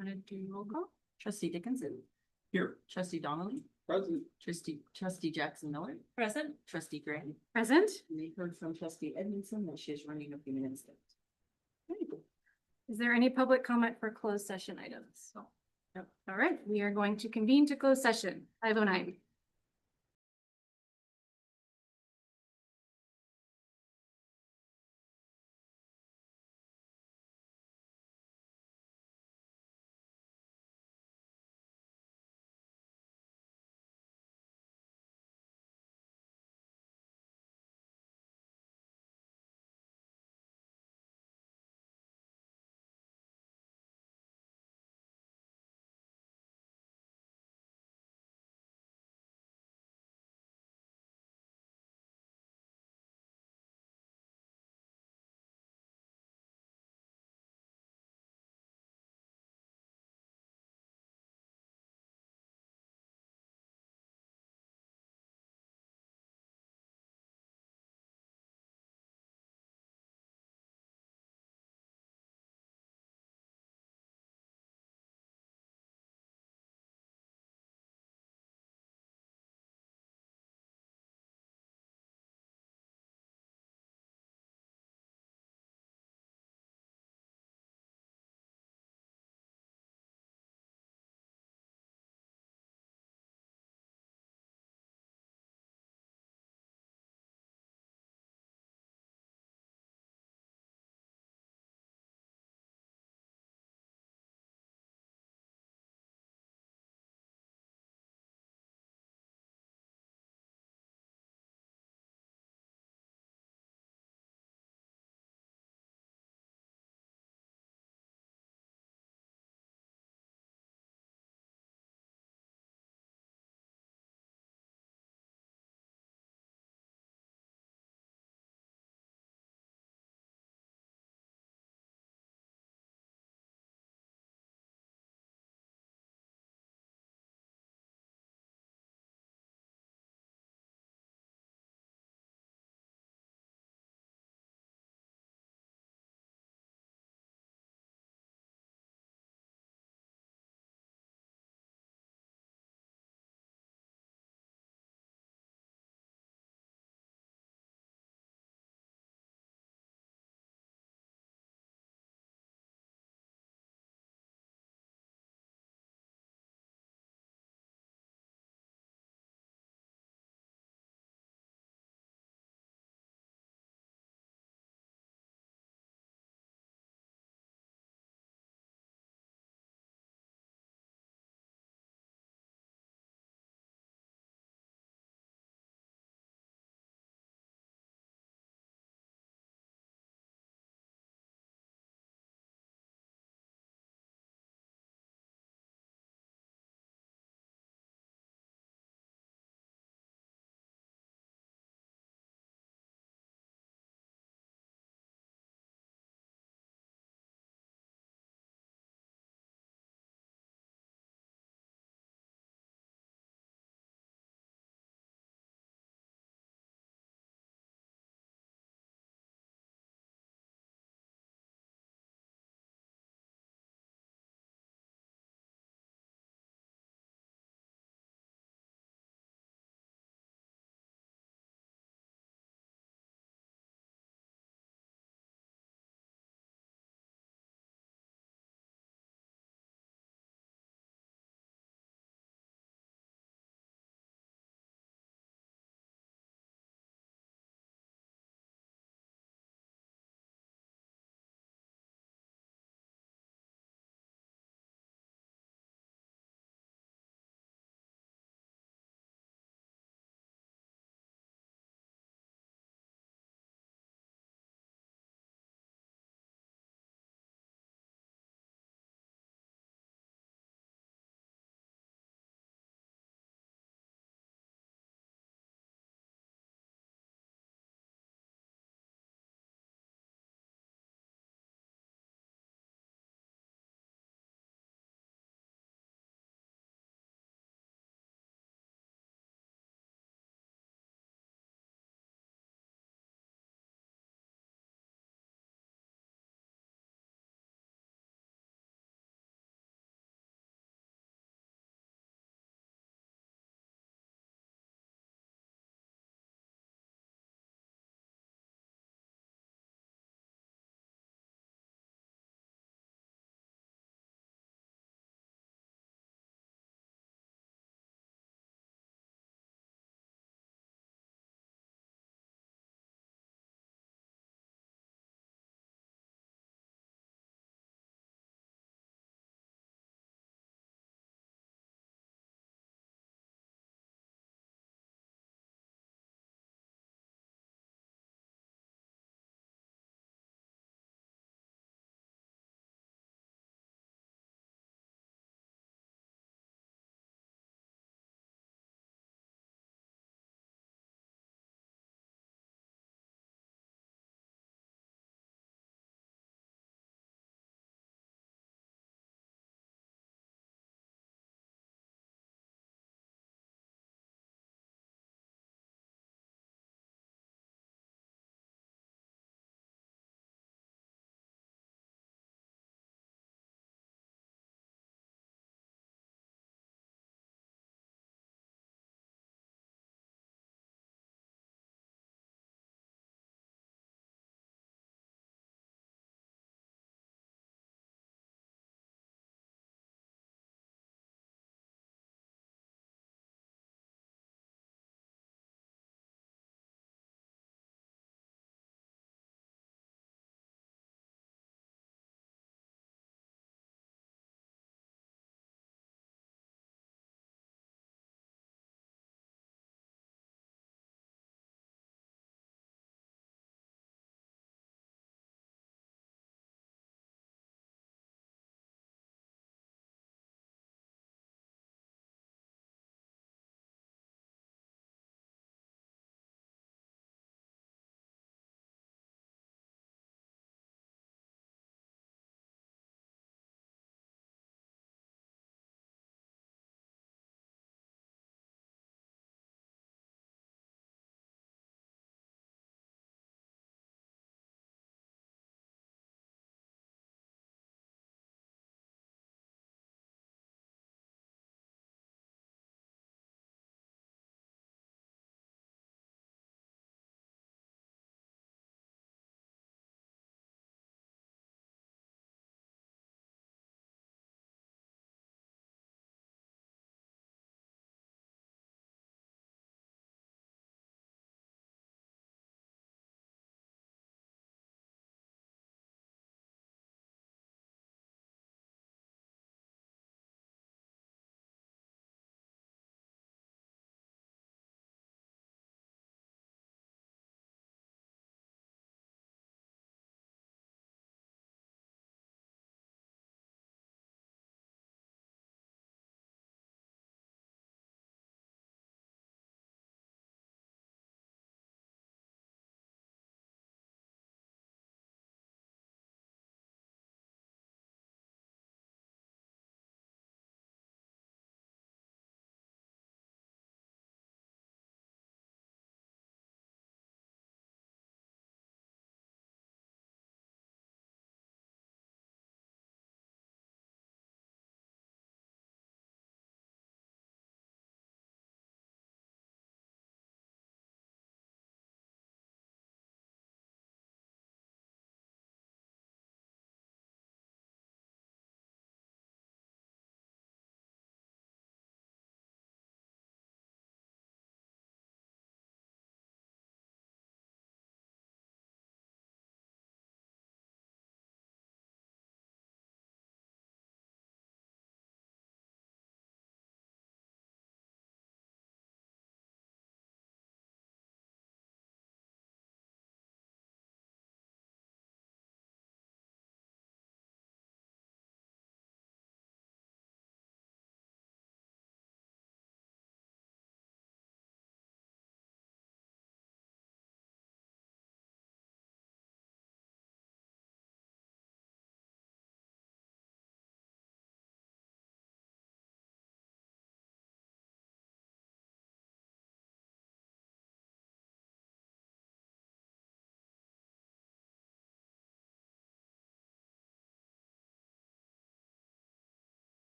I'm gonna do roll call. Trustee Dickinson. Here. Trustee Donnelly. Present. Trustee Jackson Miller. Present. Trustee Gray. Present. And we heard from trustee Edmondson that she is running a few minutes late. Is there any public comment for closed session items? No. All right, we are going to convene to closed session. 5:09.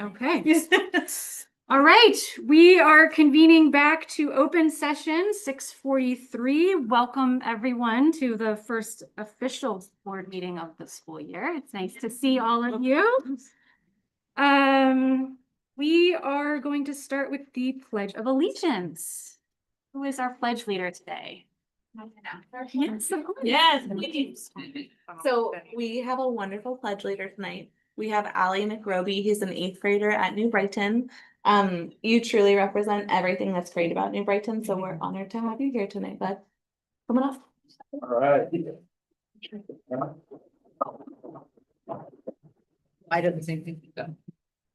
Okay. All right, we are convening back to open session 6:43. Welcome everyone to the first official board meeting of the school year. It's nice to see all of you. We are going to start with the Pledge of Allegiance. Who is our pledge leader today? Yes, of course. Yes. So we have a wonderful pledge leader tonight. We have Allie McRoby. He's an 8th grader at New Brighton. You truly represent everything that's great about New Brighton, so we're honored to have you here tonight, bud. Come on up. All right. I did the same thing.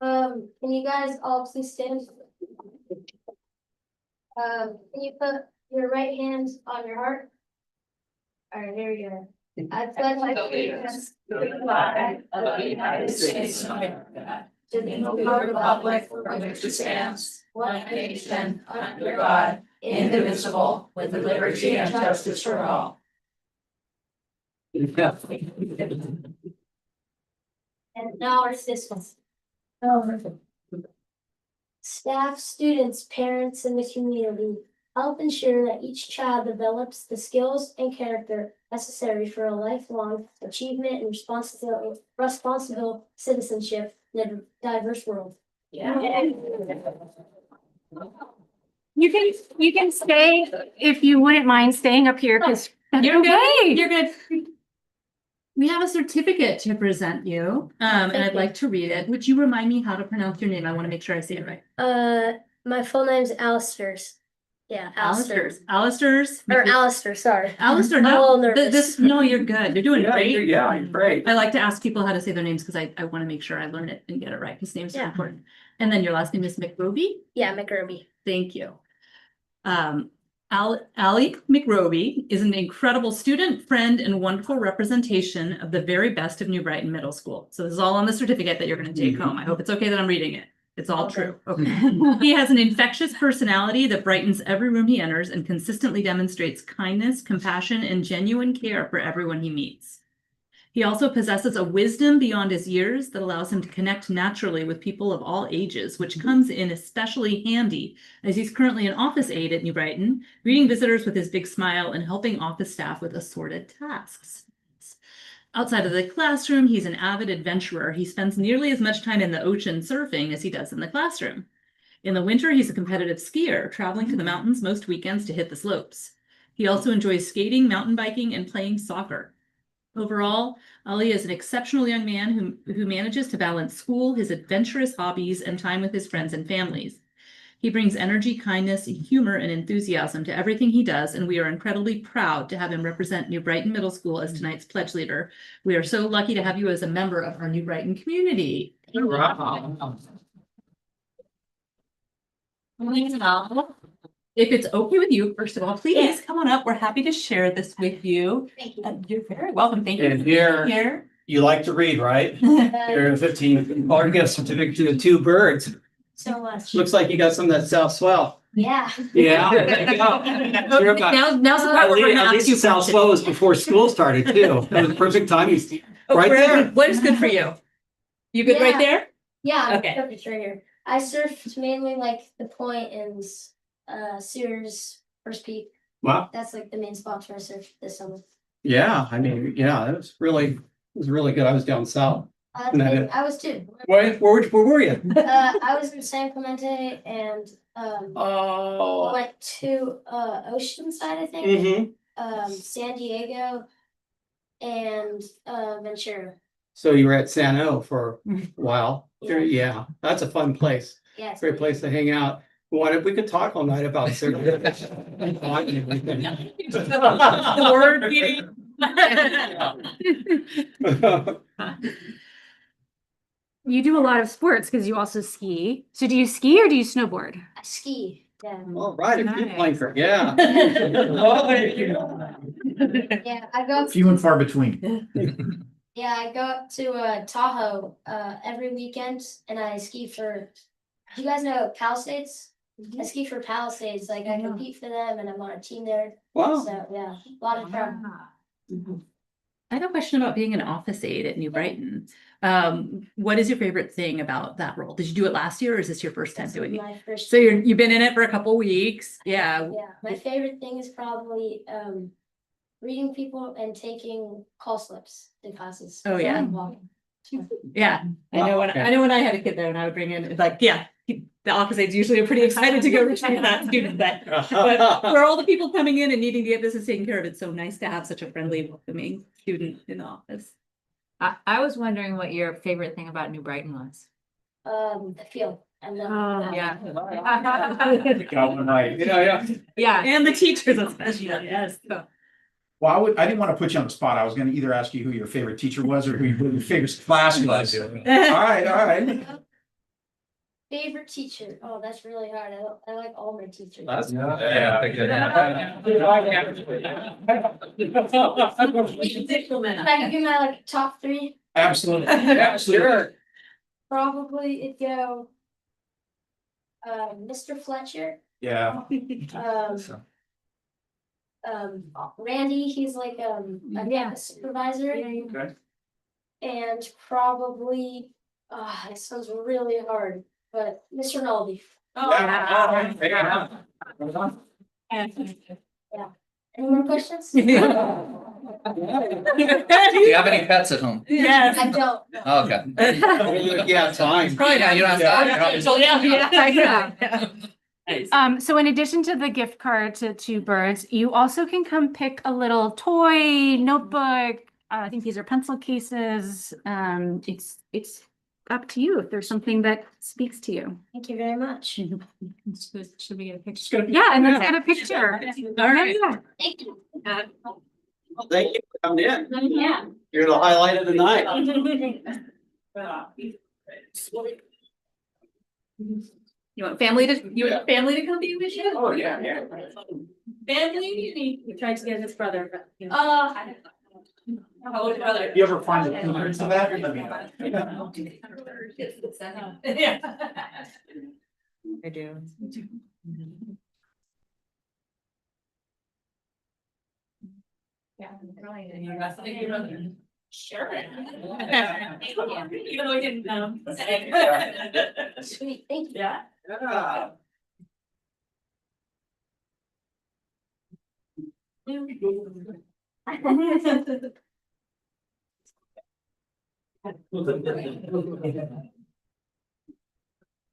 Can you guys all please stand? Can you put your right hand on your heart? All right, here we go. I pledge allegiance to the flag of the United States of America, to the republic for which it stands, one nation, under God, indivisible, with liberty and justice for all. And now our systems. Staff, students, parents, and the community help ensure that each child develops the skills and character necessary for a lifelong achievement and responsible citizenship in a diverse world. You can stay if you wouldn't mind staying up here because You're good. okay. You're good. We have a certificate to present you, and I'd like to read it. Would you remind me how to pronounce your name? I want to make sure I say it right. My full name's Alistair's. Yeah, Alistair's. Alistair's. Or Alistair, sorry. Alistair, I'm a no, little nervous. no, you're good. You're doing Yeah, great. you're great. I like to ask people how to say their names because I want to make sure I learn it and get it right because names are Yeah. important. And then your last name is McRoby. Yeah, McRoby. Thank you. Allie McRoby is an incredible student, friend, and wonderful representation of the very best of New Brighton Middle School. So this is all on the certificate that you're going to take home. I hope it's okay that I'm reading it. It's all true. Okay. He has an infectious personality that brightens every room he enters and consistently demonstrates kindness, compassion, and genuine care for everyone he meets. He also possesses a wisdom beyond his years that allows him to connect naturally with people of all ages, which comes in especially handy as he's currently an office aide at New Brighton, greeting visitors with his big smile and helping office staff with assorted tasks. Outside of the classroom, he's an avid adventurer. He spends nearly as much time in the ocean surfing as he does in the classroom. In the winter, he's a competitive skier, traveling to the mountains most weekends to hit the slopes. He also enjoys skating, mountain biking, and playing soccer. Overall, Ali is an exceptional young man who manages to balance school, his adventurous hobbies, and time with his friends and families. He brings energy, kindness, humor, and enthusiasm to everything he does, and we are incredibly proud to have him represent New Brighton Middle School as tonight's pledge leader. We are so lucky to have you as a member of our New Brighton community. If it's okay with you, first of all, please come on up. We're happy to share this with you. Thank you. You're very welcome. Thank you. And here, Here. you like to read, right? You're 15, or you get a certificate to the 2 birds. So much. Looks like you got some of that South Swell. Yeah. Yeah. There you go. Sure got- Now's the part At where we're least, gonna at ask least you the South questions. Swell was before school started too. That was perfect timing. Oh, Right there. What is good for you? You good right Yeah. there? Yeah, I'm Okay. perfect right here. I surfed mainly like the Point and Sears First Peak. Wow. That's like the main spots where I surfed this summer. Yeah, I mean, yeah, it was really good. I was down south. Isn't that it? I was too. Where were you? I was in San Clemente and Oh. went to Oceanside, I think. San Diego and Ventura. So you were at San O for a while. Yeah. Yeah, that's a fun place. Yeah, it's Great place to hang out. We could talk all night about certain. The word meeting. You do a lot of sports because you also ski. So do you ski or do you snowboard? I ski. Yeah. All right, a good Nice. planker, yeah. Oh, thank you. Yeah, I go. Few and far between. Yeah, I go up to Tahoe every weekend and I ski for. Do you guys know Palisades? I ski for Palisades. Like I compete for them and I'm on a team there. Wow. So yeah, a lot of fun. I have a question about being an office aide at New Brighton. What is your favorite thing about that role? Did you do it last year or is this your first time This is doing it? my first. So you've been in it for a couple weeks. Yeah. Yeah, my favorite thing is probably reading people and taking call slips in classes. Oh, yeah. And walking. Yeah. I know when I had a kid there and I would bring in like, yeah, the office aides usually are pretty excited to go retrieve that student, but for all the people coming in and needing to get business taken care of, it's so nice to have such a friendly, welcoming student in the office. I was wondering what your favorite thing about New Brighton was. The field. I love that. Yeah. Yeah, and the teachers especially, yes. Well, I didn't want to put you on the spot. I was going to either ask you who your favorite teacher was or who your favorite class was. All right. Favorite teacher. Oh, that's really hard. I like all my teachers. Can I give my like top three? Absolutely. Absolutely. Probably it'd go. Mr. Fletcher. Yeah. Randy, he's like a campus supervisor. Okay. And probably, this sounds really hard, but Mr. Nolby. Any more questions? Do you have any pets at home? Yes. I don't. Oh, okay. Yeah, time. Probably not, you don't have to. So in addition to the gift card to Two Birds, you also can come pick a little toy, notebook. I think these are pencil cases. It's up to you if there's something that speaks to you. Thank you very much. Should we get a picture? Yeah, and let's get a picture. All right. Yeah. Thank you. Thank you for coming in. Yeah. You're the highlight of the night. You want family to come be with you? Oh, yeah. Family? We tried to get his brother, but. How old brother? You ever find the ignorance of that? Let me know. Yeah. I do. Sure. Even though we didn't say. Sweet, thank you. Yeah.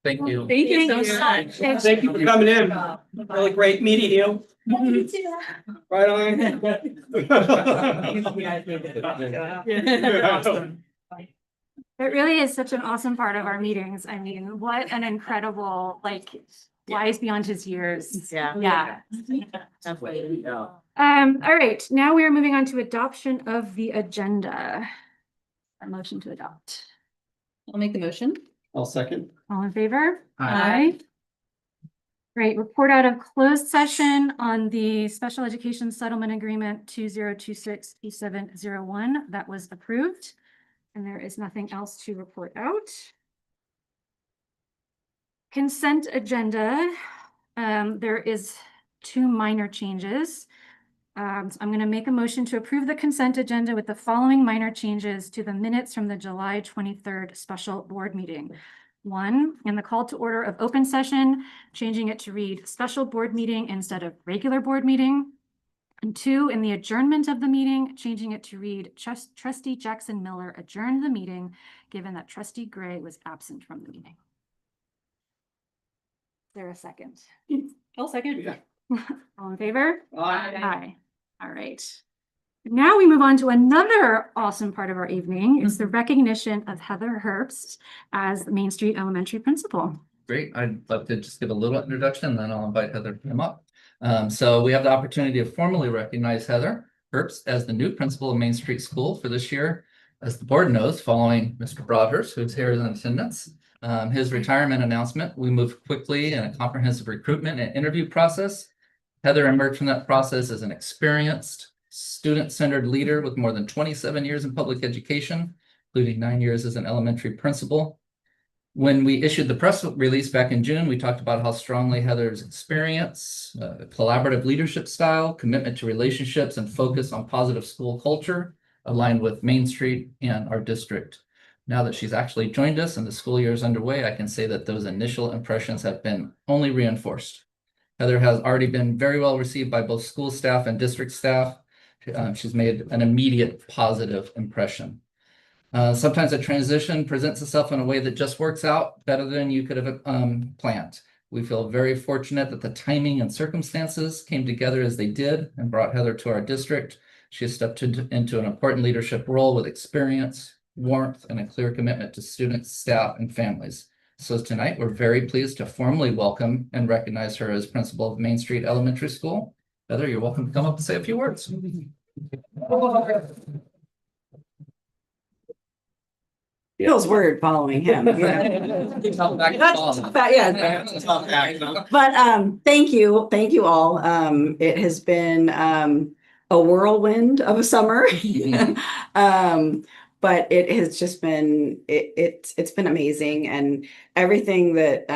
Thank you. Thank you so much. Thank you for coming in. Really great meeting you. You too. Right on. It really is such an awesome part of our meetings. I mean, what an incredible, like, wise beyond his years. Yeah. Yeah. Definitely. All right, now we are moving on to adoption of the agenda. A motion to adopt. I'll make the motion. I'll second. All in favor? Aye. Great, report out of closed session on the Special Education Settlement Agreement 2026-2701 that was approved. And there is nothing else to report out. Consent agenda, there is two minor changes. So I'm going to make a motion to approve the consent agenda with the following minor changes to the minutes from the July 23rd special board meeting. One, in the call to order of open session, changing it to read special board meeting instead of regular board meeting. And two, in the adjournment of the meeting, changing it to read Trustee Jackson Miller adjourned the meeting, given that Trustee Gray was absent from the meeting. Is there a second? I'll second. Yeah. All in favor? Aye. Aye. All right. Now we move on to another awesome part of our evening. It's the recognition of Heather Herbst as the Main Street Elementary Principal. Great. I'd love to just give a little introduction, then I'll invite Heather to come up. So we have the opportunity to formally recognize Heather Herbst as the new principal of Main Street School for this year. As the board knows, following Mr. Broadhurst, who's here in attendance, his retirement announcement, we moved quickly in a comprehensive recruitment and interview process. Heather emerged from that process as an experienced, student-centered leader with more than 27 years in public education, including 9 years as an elementary principal. When we issued the press release back in June, we talked about how strongly Heather's experience, collaborative leadership style, commitment to relationships, and focus on positive school culture aligned with Main Street and our district. Now that she's actually joined us and the school year is underway, I can say that those initial impressions have been only reinforced. Heather has already been very well received by both school staff and district staff. She's made an immediate positive impression. Sometimes a transition presents itself in a way that just works out better than you could have planned. We feel very fortunate that the timing and circumstances came together as they did and brought Heather to our district. She has stepped into an important leadership role with experience, warmth, and a clear commitment to students, staff, and families. So tonight, we're very pleased to formally welcome and recognize her as principal of Main Street Elementary School. Heather, you're welcome to come up and say a few words. Feels weird following him. Yeah. But thank you all. It has been a whirlwind of a summer. But it has just been it's been amazing, and everything that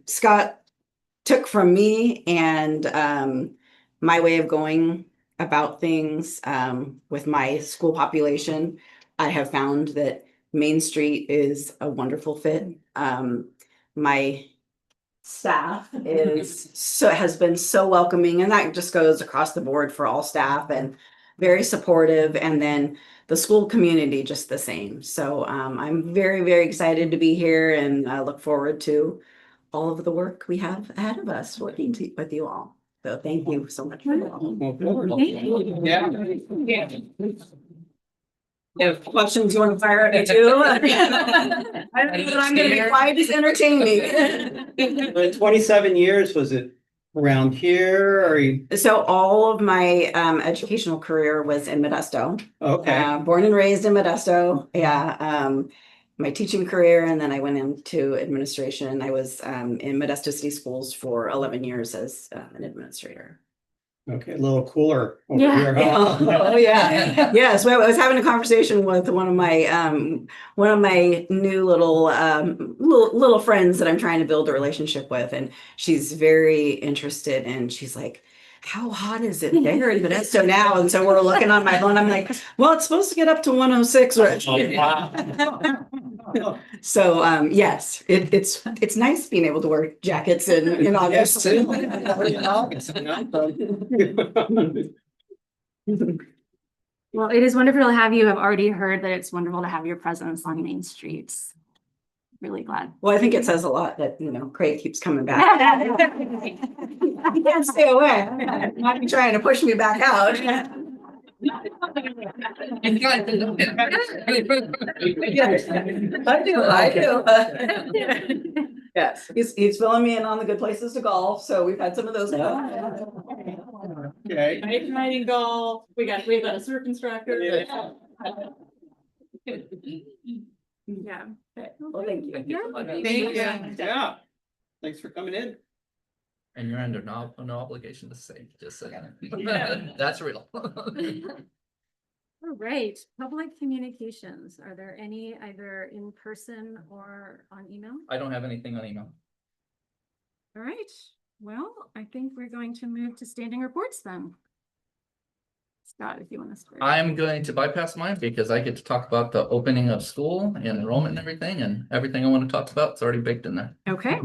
Scott took from me and my way of going about things with my school population. I have found that Main Street is a wonderful fit. My staff has been so welcoming, and that just goes across the board for all staff, and very supportive. And then the school community just the same. So I'm very, very excited to be here, and I look forward to all of the work we have ahead of us working with you all. So thank you so much for that. Yeah. If questions you want to fire at me too. I don't know that I'm gonna be quite as entertaining. 27 years, was it around here or So all of my educational career was in Modesto. okay? Born and raised in Modesto. Yeah. My teaching career, and then I went into administration. I was in Modesto City Schools for 11 years as an administrator. Okay, a little cooler over Yeah. here. Huh? Oh yeah. Yeah. So I was having a conversation with one of my new little friends that I'm trying to build a relationship with, and she's very interested, and she's like, how hot is it there in Modesto now? And so we're looking on my phone. I'm like, well, it's supposed to get up to 106. So yes, it's nice being able to wear jackets in August. Well, it is wonderful to have you. I've already heard that it's wonderful to have your presence on Main Streets. Really glad. Well, I think it says a lot that, Craig keeps coming back. I can't stay away. Might be trying to push me back out. I do. Yes, he's filling me in on the good places to golf, so we've had some of those. Okay. Riding golf. We've got a surf instructor. Yeah. Yeah. Well, thank you. Yeah. Thanks for coming in. And you're under no obligation to say, just say. That's real. All right, public communications. Are there any either in person or on email? I don't have anything on email. All right, well, I think we're going to move to standing reports then. Scott, if you want to start. I'm going to bypass mine because I get to talk about the opening of school and enrollment and everything I want to talk about. It's already baked in there. Okay.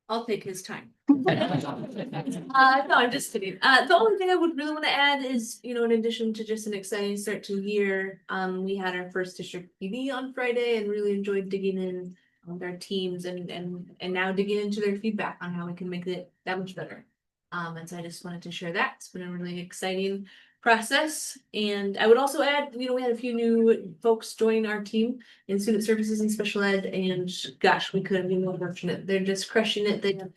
I'll take his time. No, I'm just kidding. The only thing I would really want to add is, in addition to just an exciting start to the year, we had our first district PD on Friday and really enjoyed digging in with our teams and now digging into their feedback on how we can make it that much better. And so I just wanted to share that. It's been a really exciting process. And I would also add, we had a few new folks join our team in student services and special ed, and gosh, we couldn't be more fortunate. They're just crushing it. They have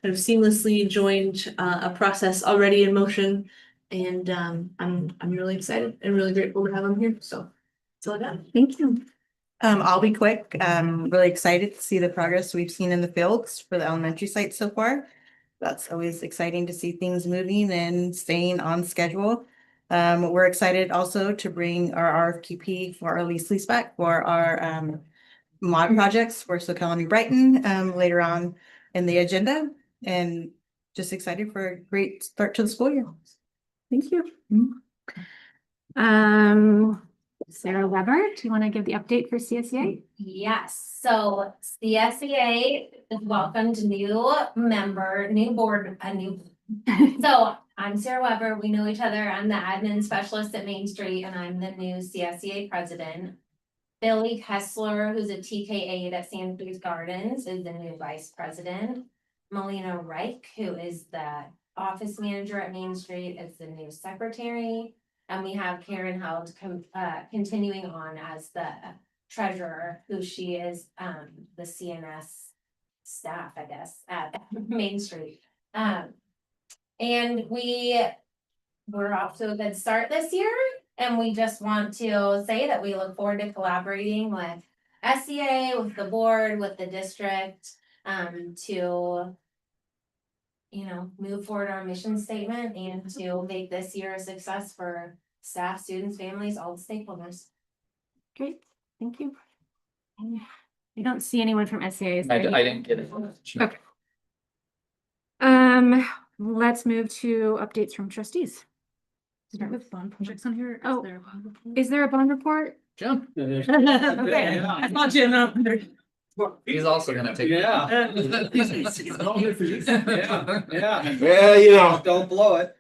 kind of seamlessly joined a process already in motion, and I'm really excited and really grateful to have them here. So that's all I got. Thank you. I'll be quick. I'm really excited to see the progress we've seen in the fields for the elementary site so far. That's always exciting to see things moving and staying on schedule. We're excited also to bring our RFQP for our lease back for our mod projects for SoCal and New Brighton later on in the agenda, and just excited for a great start to the school year. Thank you. Sarah Weber, do you want to give the update for CSEA? Yes, so the SEA welcomed new member, new board, a new. So I'm Sarah Weber, we know each other, I'm the admin specialist at Main Street, and I'm the new CSEA president. Billy Kessler, who's a TK8 at Santa Cruz Gardens, is the new vice president. Melina Reich, who is the office manager at Main Street, is the new secretary. And we have Karen Held continuing on as the treasurer, who she is the CNS staff, I guess, at Main Street. And we're off to a good start this year. And we just want to say that we look forward to collaborating with SEA, with the board, with the district, to, you know, move forward our mission statement and to make this year a success for staff, students, families, all the stakeholders. Great, thank you. I don't see anyone from SEA. Is there I any- didn't get it. Okay. Let's move to updates from trustees. Start with bond projects on here. Oh, Is there a bond report? Jim, Okay. I thought Jim up there. he's also gonna take. Yeah. Yeah. Yeah. Well, you know. Don't blow it.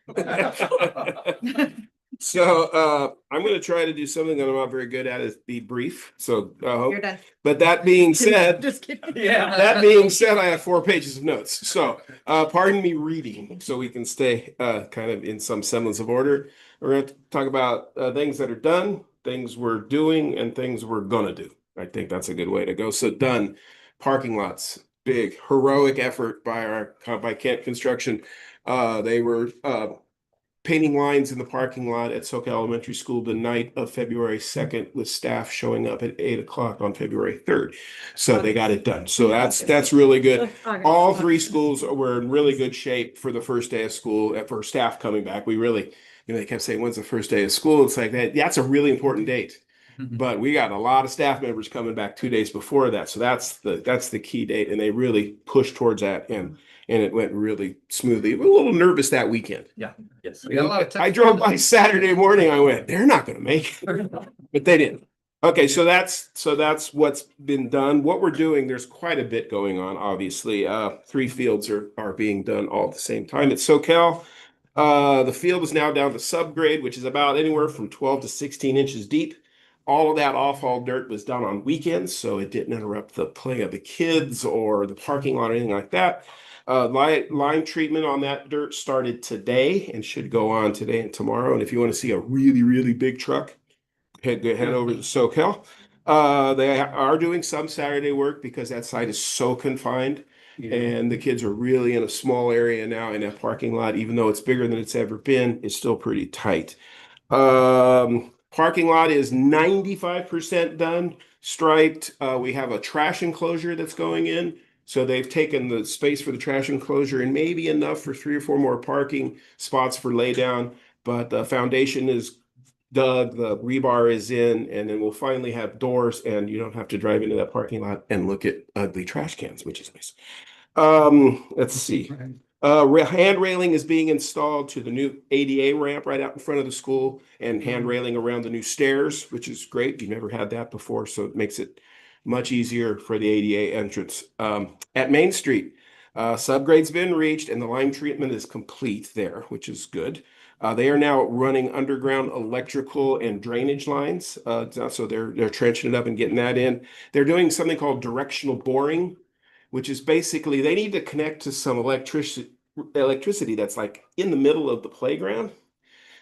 So I'm gonna try to do something that I'm not very good at, is be brief. So You're done. but that being said, Just kidding. Yeah. that being said, I have 4 pages of notes. So pardon me reading so we can stay kind of in some semblance of order. We're going to talk about things that are done, things we're doing, and things we're gonna do. I think that's a good way to go. So done, parking lots, big heroic effort by Kent Construction. They were painting lines in the parking lot at Soka Elementary School the night of February 2nd, with staff showing up at 8 o'clock on February 3rd. So they got it done. So that's really good. All 3 schools were in really good shape for the first day of school, for staff coming back. We really, they kept saying, when's the first day of school? It's like that's a really important date. But we got a lot of staff members coming back 2 days before that. So that's the key date. And they really pushed towards that, and it went really smoothly. We're a little nervous that weekend. Yeah, yes. We got a lot of. I drove by Saturday morning. I went, they're not going to make it, but they did. Okay, so that's what's been done. What we're doing, there's quite a bit going on. Obviously, 3 fields are being done all at the same time at SoCal. The field is now down to subgrade, which is about anywhere from 12 to 16 inches deep. All of that off-haul dirt was done on weekends, so it didn't interrupt the play of the kids or the parking lot or anything like that. Lime treatment on that dirt started today and should go on today and tomorrow. And if you want to see a really, really big truck, head over to SoCal. They are doing some Saturday work because that site is so confined. Yeah. And the kids are really in a small area now in that parking lot. Even though it's bigger than it's ever been, it's still pretty tight. Parking lot is 95% done, striped. We have a trash enclosure that's going in. So they've taken the space for the trash enclosure and maybe enough for 3 or 4 more parking spots for laydown. But the foundation is dug, the rebar is in, and then we'll finally have doors, and you don't have to drive into that parking lot and look at ugly trash cans, which is nice. Let's see. Hand railing is being installed to the new ADA ramp right out in front of the school, and hand railing around the new stairs, which is great. You've never had that before, so it makes it much easier for the ADA entrance. At Main Street, subgrade's been reached and the lime treatment is complete there, which is good. They are now running underground electrical and drainage lines. So they're trenching it up and getting that in. They're doing something called directional boring, which is basically they need to connect to some electricity that's like in the middle of the playground.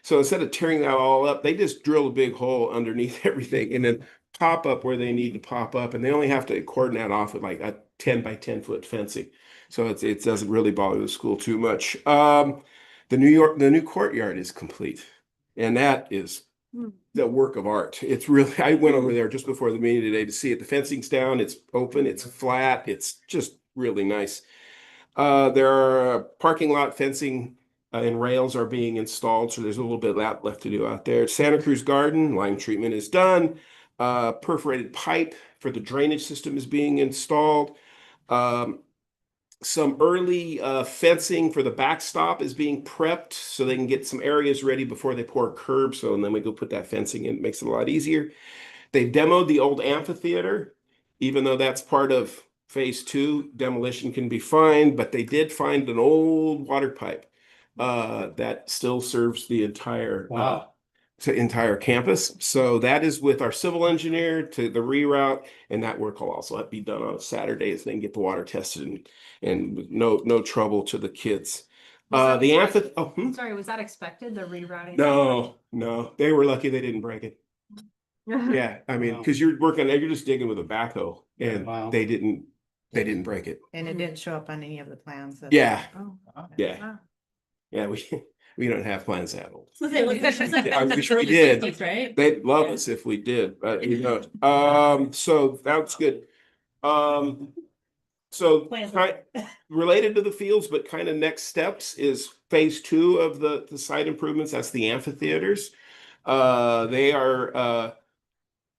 So instead of tearing that all up, they just drill a big hole underneath everything and then pop up where they need to pop up. And they only have to cordon that off with like a 10 by 10 foot fencing. So it doesn't really bother the school too much. The new courtyard is complete. And that is the work of art. It's really, I went over there just before the meeting today to see it. The fencing's down, it's open, it's flat, it's just really nice. There are parking lot fencing and rails are being installed, so there's a little bit of that left to do out there. Santa Cruz Garden, lime treatment is done. Perforated pipe for the drainage system is being installed. some early fencing for the backstop is being prepped so they can get some areas ready before they pour a curb. So, and then we go put that fencing in, it makes it a lot easier. They demoed the old amphitheater, even though that's part of phase 2, demolition can be fine, but they did find an old water pipe that still serves the entire entire campus. So that is with our civil engineer to the reroute, and that work will also have to be done on Saturdays. They can get the water tested and with no trouble to the kids. The amphitheater. Sorry, was that expected, the rerouting? No, they were lucky they didn't break it. Yeah, I mean, because you're just digging with a backhoe, and they didn't break it. And it didn't show up on any of the plans. Yeah, Oh, yeah, wow. yeah. We don't have plans that old. So they look- Yeah, I wish we did. Right? They'd love us if we did, but you know. So that's good. So related to the fields, but kind of next steps is phase 2 of the site improvements. That's the amphitheaters.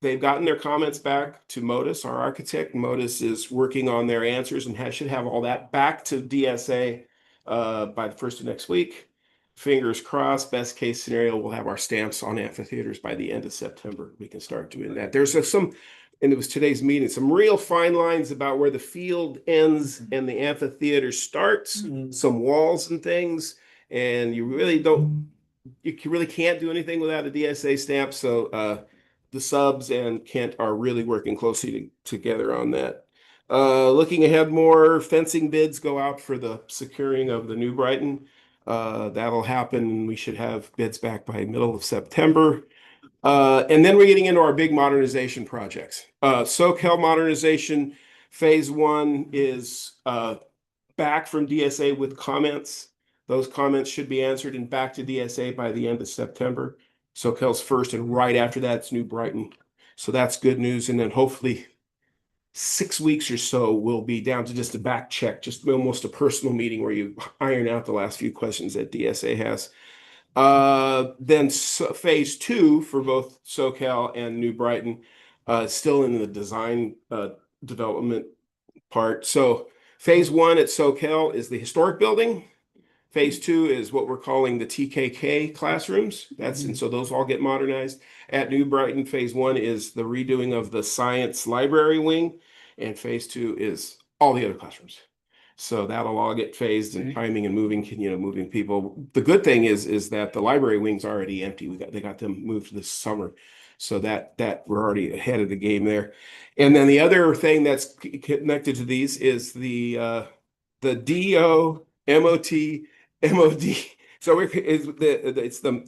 They've gotten their comments back to Modus, our architect. Modus is working on their answers and should have all that back to DSA by the first of next week. Fingers crossed, best case scenario, we'll have our stamps on amphitheaters by the end of September. We can start doing that. There's and it was today's meeting, some real fine lines about where the field ends and the amphitheater starts, some walls and things, and you really can't do anything without a DSA stamp. So the subs and Kent are really working closely together on that. Looking ahead, more fencing bids go out for the securing of the New Brighton. That'll happen. We should have bids back by middle of September. And then we're getting into our big modernization projects. SoCal modernization phase 1 is back from DSA with comments. Those comments should be answered and back to DSA by the end of September. SoCal's first, and right after that, it's New Brighton. So that's good news. And then hopefully 6 weeks or so, we'll be down to just a back check, just almost a personal meeting where you iron out the last few questions that DSA has. Then phase 2 for both SoCal and New Brighton, still in the design development part. So phase 1 at SoCal is the historic building. Phase 2 is what we're calling the TKK classrooms. And so those all get modernized. At New Brighton, phase 1 is the redoing of the science library wing, and phase 2 is all the other classrooms. So that'll all get phased and timing and moving people. The good thing is that the library wing's already empty. They got them moved this summer. So that we're already ahead of the game there. And then the other thing that's connected to these is the DO, MOT, MOD. So it's the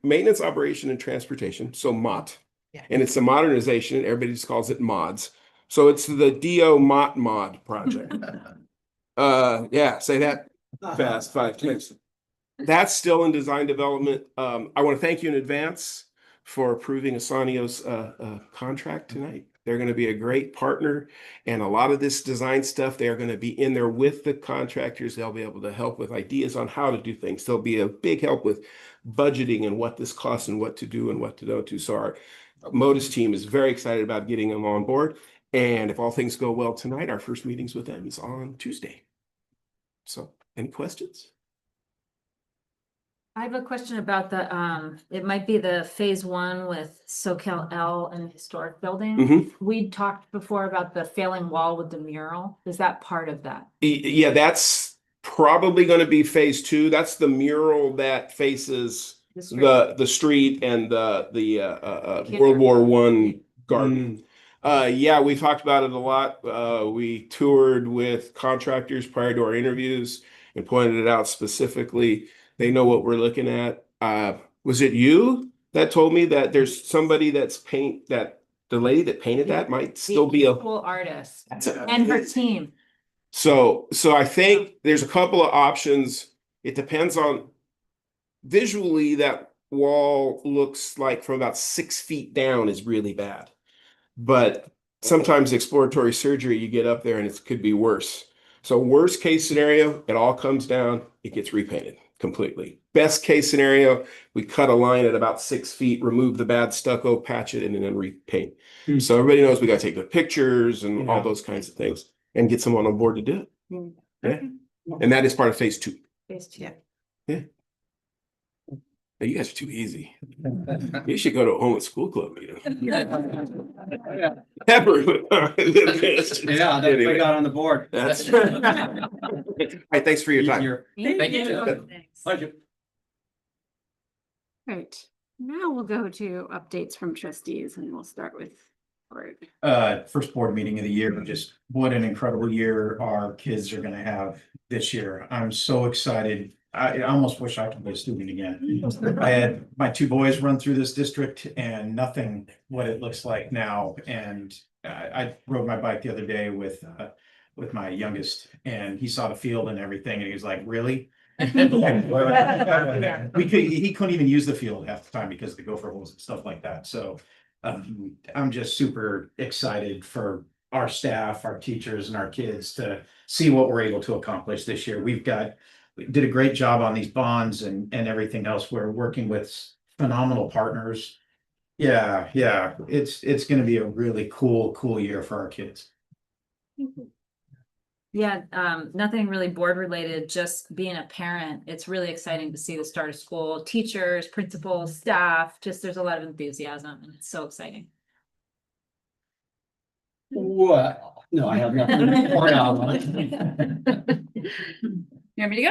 maintenance, operation, and transportation. So MOT. Yeah. And it's the modernization. Everybody just calls it mods. So it's the DO mod project. Yeah, say that fast 5 times. That's still in design development. I want to thank you in advance for approving Asanio's contract tonight. They're going to be a great partner, and a lot of this design stuff, they're going to be in there with the contractors. They'll be able to help with ideas on how to do things. They'll be a big help with budgeting and what this costs and what to do and what to don't do. So our Modus team is very excited about getting them on board. And if all things go well tonight, our first meetings with them is on Tuesday. So any questions? I have a question about it might be the phase 1 with SoCal L and the historic building. We talked before about the failing wall with the mural. Is that part of that? Yeah, that's probably going to be phase 2. That's the mural that faces the street and the World War I garden. Yeah, we talked about it a lot. We toured with contractors prior to our interviews and pointed it out specifically. They know what we're looking at. Was it you that told me that there's somebody the lady that painted that might still be a cool artist and her team. So I think there's a couple of options. It depends on visually, that wall looks like from about 6 feet down is really bad. But sometimes exploratory surgery, you get up there and it could be worse. So worst case scenario, it all comes down, it gets repainted completely. Best case scenario, we cut a line at about 6 feet, remove the bad stucco, patch it, and then repaint. So everybody knows we got to take the pictures and all those kinds of things and get someone on board to do it. Yeah. And that is part of phase 2. Yeah. Hey, you guys are too easy. You should go to a homeless school club meeting. Ever. Yeah, that we got on the board. That's all right. Thanks for your time. Easier. Thank you. Pleasure. Right, now we'll go to updates from trustees and we'll start with Art. First board meeting of the year, just what an incredible year our kids are gonna have this year. I'm so excited. I almost wish I could be a student again. I had my 2 boys run through this district and nothing what it looks like now. And I rode my bike the other day with my youngest, and he saw the field and everything, and he was like, "Really?" He couldn't even use the field half the time because of the gopher holes and stuff like that. So I'm just super excited for our staff, our teachers, and our kids to see what we're able to accomplish this year. We did a great job on these bonds and everything else. We're working with phenomenal partners. Yeah, it's going to be a really cool year for our kids. Yeah, nothing really board related, just being a parent. It's really exciting to see the start of school, teachers, principals, staff, just there's a lot of enthusiasm and it's so exciting. Well, no, I have nothing to report out on it. You want me to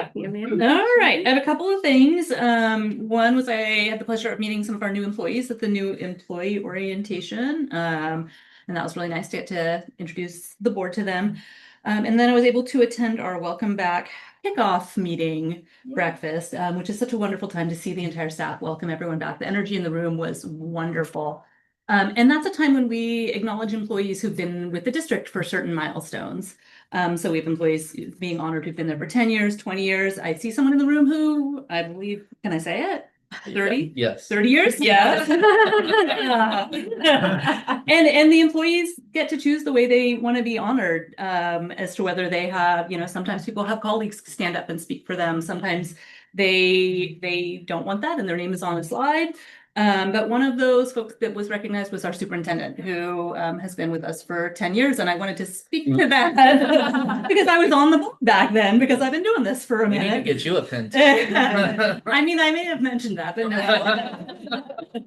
go? All right, I have a couple of things. One was I had the pleasure of meeting some of our new employees at the new employee orientation. And that was really nice to get to introduce the board to them. And then I was able to attend our welcome back kickoff meeting breakfast, which is such a wonderful time to see the entire staff welcome everyone back. The energy in the room was wonderful. And that's a time when we acknowledge employees who've been with the district for certain milestones. So we have employees being honored who've been there for 10 years, 20 years. I see someone in the room who I believe, can I say it? 30? Yes. 30 years? Yes. And the employees get to choose the way they want to be honored, as to whether they have, sometimes people have colleagues stand up and speak for them. Sometimes they don't want that and their name is on a slide. But one of those folks that was recognized was our superintendent, who has been with us for 10 years. And I wanted to speak to that because I was on the board back then, because I've been doing this for a We need to minute. get you a pin. I mean, I may have mentioned that, but no,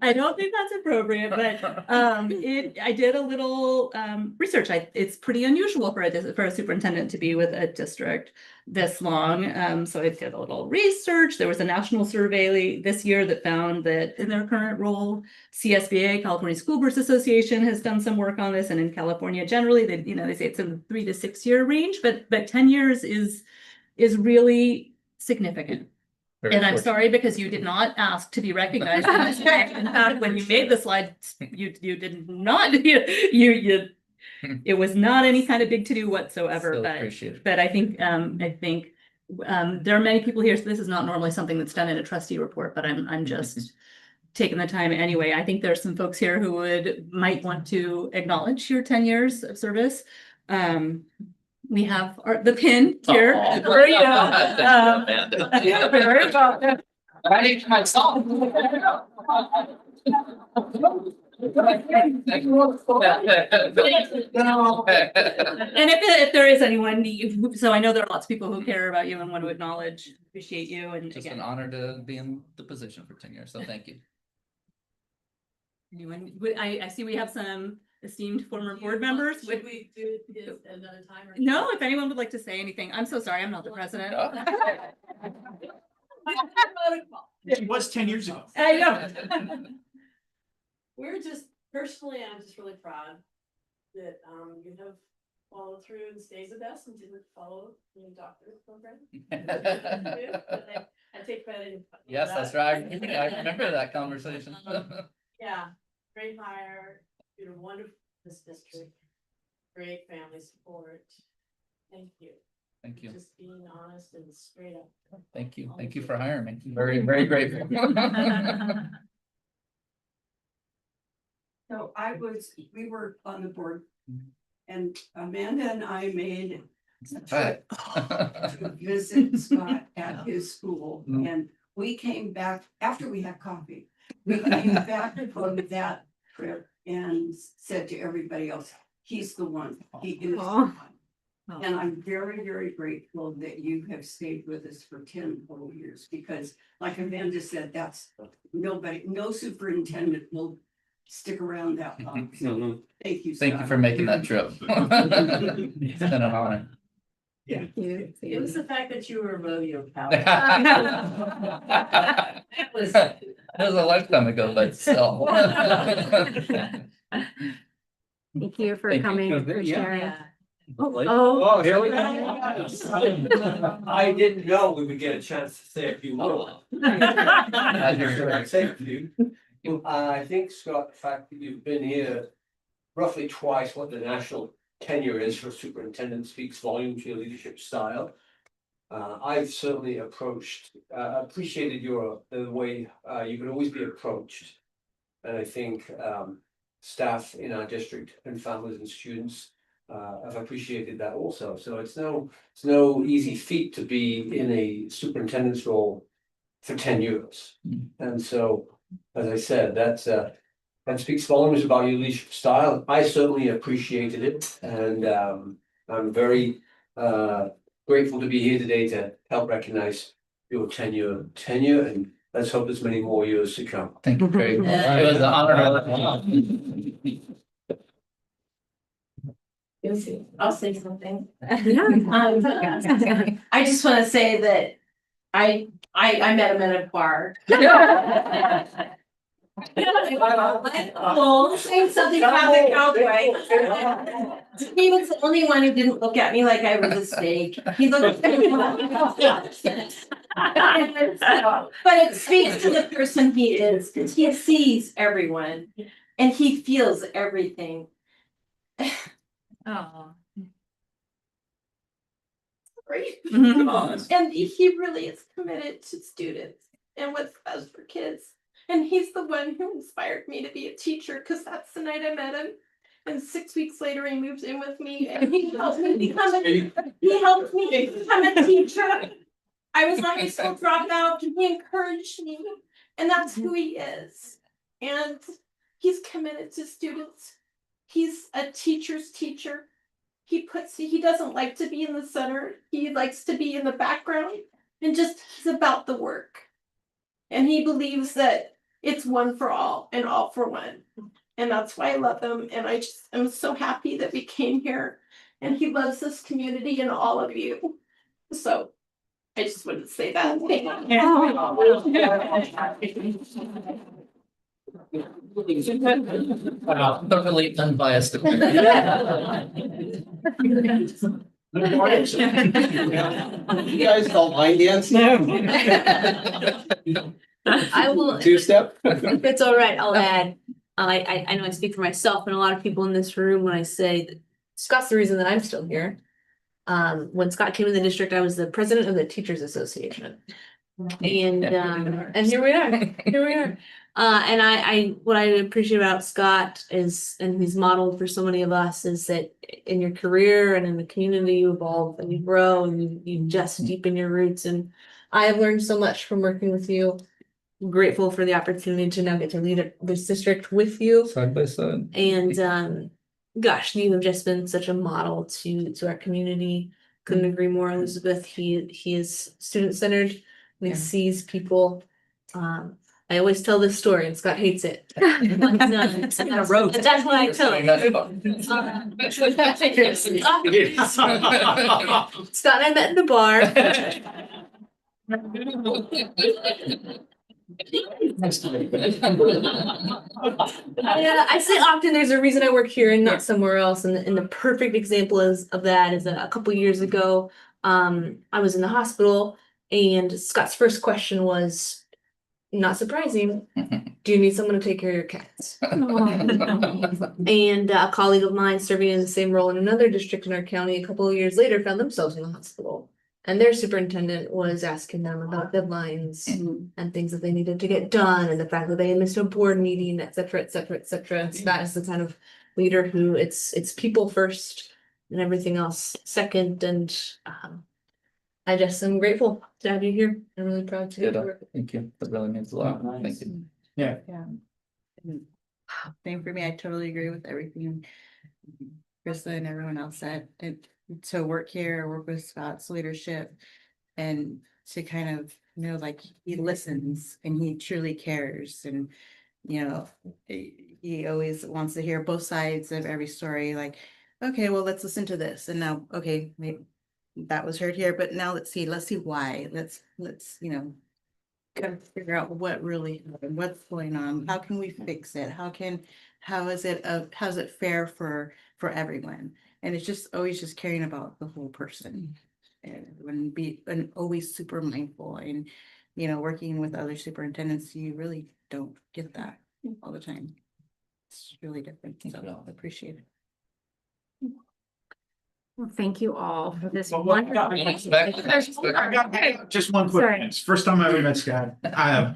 I don't think that's appropriate. But I did a little research. It's pretty unusual for a superintendent to be with a district this long. So I did a little research. There was a national survey this year that found that in their current role, CSBA, California School Boards Association, has done some work on this, and in California generally, they say it's in the 3 to 6 year range, but 10 years is really significant. And I'm sorry, because you did not ask to be recognized in this way. In fact, when you made the slide, you did not, it was not any kind of big to-do whatsoever. Still appreciate it. But I think there are many people here, so this is not normally something that's done in a trustee report, but I'm just taking the time anyway. I think there's some folks here who might want to acknowledge your 10 years of service. We have the pin here. For you. Very welcome. I need my song. And if there is anyone, so I know there are lots of people who care about you and want to acknowledge, appreciate you, and Just again, an honor to be in the position for 10 years, so thank you. anyone, I see we have some esteemed former board members. Should we do this another time? No, if anyone would like to say anything, I'm so sorry, I'm not the president. She was 10 years ago. I know. We're just, personally, I'm just really proud that you have followed through and stayed with us and didn't follow the doctor's program. I take credit. in Yes, that. that's right. I remember that conversation. Yeah, great hire, you're wonderful in this district, great family support. Thank you. Thank you. Just being honest and straight up. Thank you. Thank you for hiring me. Very, very grateful. So we were on the board and Amanda and I made a trip to visit Scott at his school. And we came back after we had coffee. We came back from that trip and said to everybody else, he's the one, he is the one. And I'm very, very grateful that you have stayed with us for 10 whole years, because like Amanda said, that's no superintendent will stick around that long. So thank you. Thank you Scott. for making that trip. It's been an honor. Thank you. It was the fact that you were a rodeo cow. That was a lifetime ago, but still. Thank you for Thank you. coming, for Yeah. sharing. Oh, Oh, here we go. I didn't know we would get a chance to say a few more. Say a few. I think, Scott, the fact that you've been here roughly twice what the national tenure is for superintendent speaks volumes to your leadership style. I've certainly appreciated the way you can always be approached. And I think staff in our district and families and students have appreciated that also. So it's no easy feat to be in a superintendent's role for 10 years. And so, as I said, that speaks volumes about your leadership style. I certainly appreciated it, and I'm very grateful to be here today to help recognize your tenure, and let's hope there's many more years to come. Thank you very much. It was an honor. I'll say something. yeah. I just want to say that I met him at a bar. Oh, saying something about the cowboy. He was the only one who didn't look at me like I was a steak. He looked at me but it speaks to the person he is, because he sees everyone and he feels everything. Oh. Great. And he really is committed to students and what's best for kids. And he's the one who inspired me to be a teacher, because that's the night I met him. And 6 weeks later, he moved in with me, and he helped me become a teacher. I was a high school dropout, and he encouraged me, and that's who he is. And he's committed to students. He's a teacher's teacher. He doesn't like to be in the center. He likes to be in the background, and he's about the work. And he believes that it's one for all and all for one. And that's why I love him. And I'm so happy that we came here, and he loves this community and all of you. So I just wanted to say that. Wow, totally unbiased. You guys don't line dance? I will, Two-step? if it's all right, I'll add, I know I speak for myself and a lot of people in this room when I say that Scott's the reason that I'm still here. When Scott came in the district, I was the president of the Teachers Association. And here we are, and what I appreciate about Scott is, and he's modeled for so many of us, is that in your career and in the community you evolve and you grow and you just deepen your roots. And I have learned so much from working with you. I'm grateful for the opportunity to now get to lead this district with you. Side by side. And gosh, you have just been such a model to our community. Couldn't agree more, Elizabeth. He is student-centered. And he sees people. I always tell this story, and Scott hates it. That's why I tell it. Scott and I met in the bar. I say often there's a reason I work here and not somewhere else, and the perfect example of that is a couple years ago. I was in the hospital, and Scott's first question was, not surprising, do you need someone to take care of your cats? And a colleague of mine serving in the same role in another district in our county a couple of years later found themselves in the hospital. And their superintendent was asking them about deadlines and things that they needed to get done, and the fact that they had missed a board meeting, et cetera, et cetera, et cetera. And Scott is the kind of leader who it's people first and everything else second. And I just am grateful to have you here. I'm really proud to. Thank you. That really means a lot. Thank you. Yeah. Same for me. I totally agree with everything Krista and everyone else said. to work here, work with Scott's leadership, and to kind of know like he listens and he truly cares, and he always wants to hear both sides of every story. Like, okay, well, let's listen to this, and now, okay, maybe that was heard here, but now let's see why. Let's kind of figure out what really happened, what's going on, how can we fix it, how's it fair for everyone. And it's just always just caring about the whole person, and always super mindful, and working with other superintendents, you really don't get that all the time. It's really different, so I appreciate it. Well, thank you all for this Well, wonderful. I got just one quick. Sorry. It's first time I ever met Scott.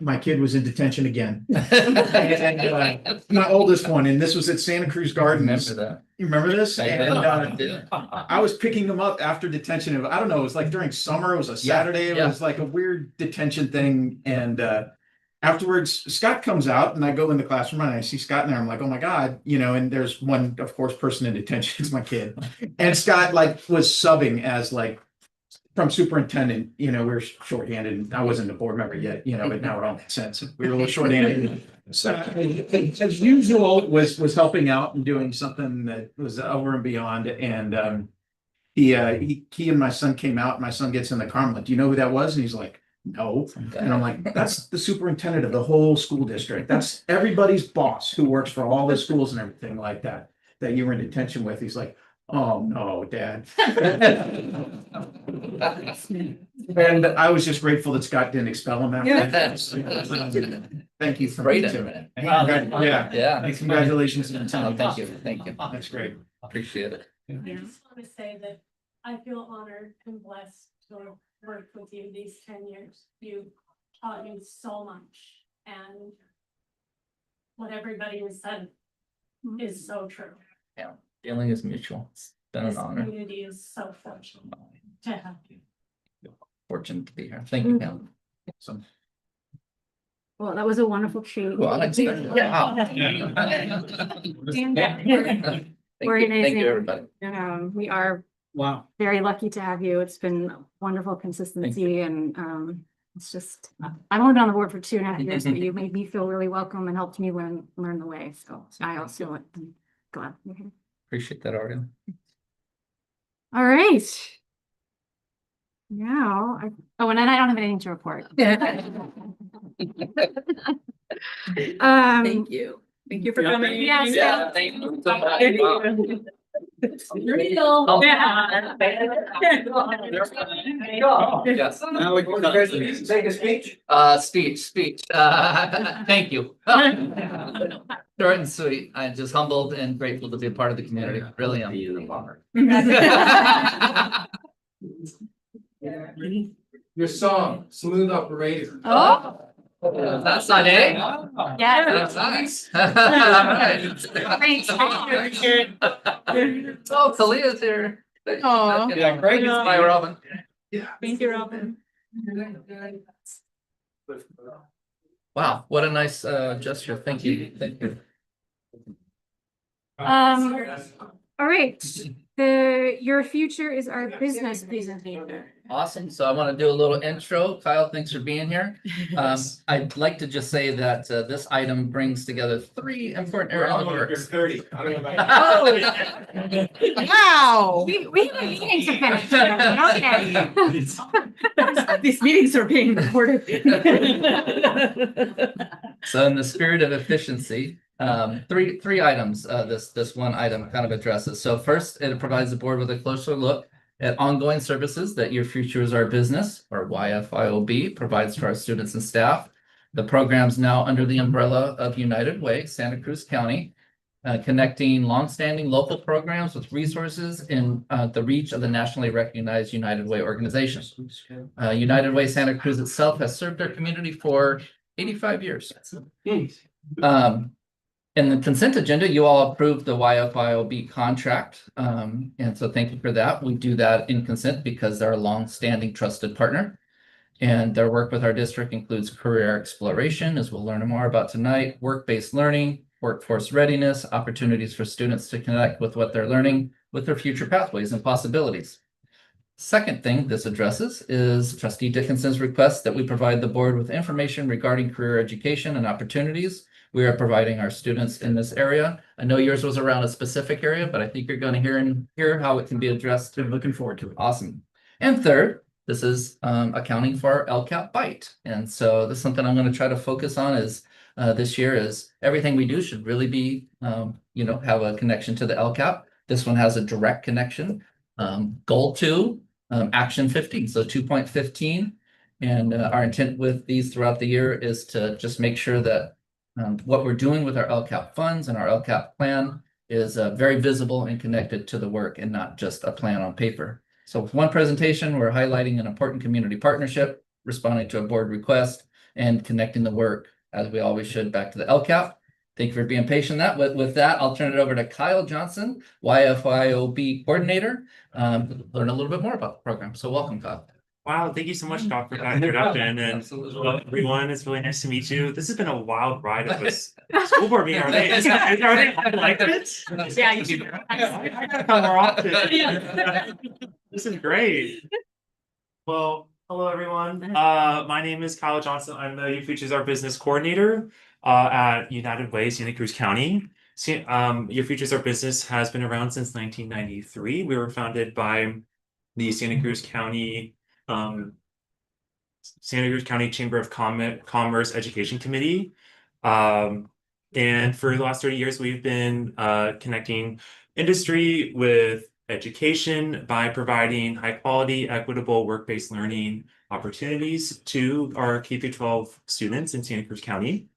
My kid was in detention again. And, my oldest one, and this was at Santa Cruz Gardens. Remember that? You remember this? I And do. I was picking him up after detention. I don't know, it was like during summer, it was a Saturday, it yeah. was like a weird detention thing. And afterwards, Scott comes out and I go in the classroom and I see Scott in there. I'm like, oh my God, and there's one, of course, person in detention. It's my kid. And Scott was subbing as from superintendent, we were shorthanded, and I wasn't a board member yet, but now it all makes sense. We were a little shorthanded. So as usual, was helping out and doing something that was over and beyond. And he and my son came out, and my son gets in the car. I'm like, do you know who that was? And he's like, no. And I'm like, that's the superintendent of the whole school district. That's everybody's boss who works for all the schools and everything like that you were in detention with. He's like, oh no, Dad. And I was just grateful that Scott didn't expel him after that. Thank you for Great. Yeah. Congratulations. Thank you. That's great. Appreciate it. I just want to say that I feel honored and blessed to have worked with you these 10 years. You taught me so much, and what everybody has said is so true. Yeah, feeling is mutual. It's been This an honor. community is so fortunate to have you. Fortunate to be here. Thank you, Pam. Well, that was a wonderful treat. Well, unexpected. Wow. Thank you, everybody. We are Wow. very lucky to have you. It's been wonderful consistency, and it's just, I've only been on the board for 2.5 years, but you made me feel really welcome and helped me learn the way. So I also am glad you're here. Appreciate that, Ariel. All right. Now, and then I don't have anything to report. Thank you. Thank you for Yeah. coming. Yes. Yeah, thank you so much. Yes. Now we can Take a speech. Speech. Thank you. Short and sweet. I'm just humbled and grateful to be a part of the community. Really am. Your song, Smooth Operator. Oh, That's not it. yeah. That's nice. All right. Great. Oh, Talia's here. Aw. Yeah, great. Hi, Robin. Thank you, Robin. Wow, what a nice gesture. Thank you. Thank you. All right. Your future is our business presentation. Awesome. So I want to do a little intro. Kyle, thanks for being here. I'd like to just say that this item brings together 3 important areas of work. 30. I don't know about Wow. We have a meeting to finish. Okay. These meetings are being recorded. So in the spirit of efficiency, 3 items this one item kind of addresses. So first, it provides the board with a closer look at ongoing services that Your Future is Our Business, or YFIOB, provides to our students and staff. The program's now under the umbrella of United Way, Santa Cruz County, connecting longstanding local programs with resources in the reach of the nationally recognized United Way organization. United Way Santa Cruz itself has served our community for 85 years. In the consent agenda, you all approved the YFIOB contract. And so thank you for that. We do that in consent because they're a long-standing trusted partner. And their work with our district includes career exploration, as we'll learn more about tonight, work-based learning, workforce readiness, opportunities for students to connect with what they're learning with their future pathways and possibilities. Second thing this addresses is Trustee Dickinson's request that we provide the board with information regarding career education and opportunities we are providing our students in this area. I know yours was around a specific area, but I think you're going to hear how it can be addressed. I'm looking forward to it. Awesome. And third, this is accounting for our LCAP bite. And so this is something I'm going to try to focus on is this year is everything we do should really be, have a connection to the LCAP. This one has a direct connection. Goal 2, action 15, so 2.15. And our intent with these throughout the year is to just make sure that what we're doing with our LCAP funds and our LCAP plan is very visible and connected to the work and not just a plan on paper. So with one presentation, we're highlighting an important community partnership, responding to a board request, and connecting the work, as we always should, back to the LCAP. Thank you for being patient. With that, I'll turn it over to Kyle Johnson, YFYOB coordinator, to learn a little bit more about the program. So welcome, Kyle. Wow, thank you so much, Scott, for that introduction. And hello, everyone. It's really nice to meet you. This has been a wild ride of this school board meeting. Are they like this? Yeah, you should. I gotta come more often. This is great. Well, hello, everyone. My name is Kyle Johnson. I'm the Youth Futures Our Business coordinator at United Way, Santa Cruz County. Youth Futures Our Business has been around since 1993. We were founded by the Santa Cruz County Chamber of Commerce Education Committee. And for the last 30 years, we've been connecting industry with education by providing high quality, equitable work-based learning opportunities to our K-12 students in Santa Cruz County.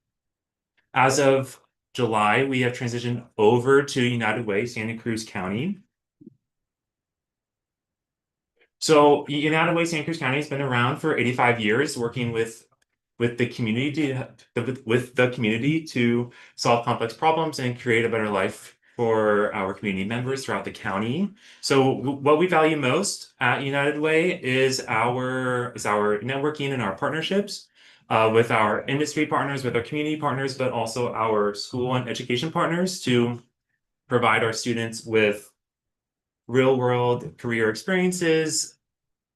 As of July, we have transitioned over to United Way, Santa Cruz County. So United Way Santa Cruz County has been around for 85 years, working with the community to solve complex problems and create a better life for our community members throughout the county. So what we value most at United Way is our networking and our partnerships with our industry partners, with our community partners, but also our school and education partners to provide our students with real-world career experiences,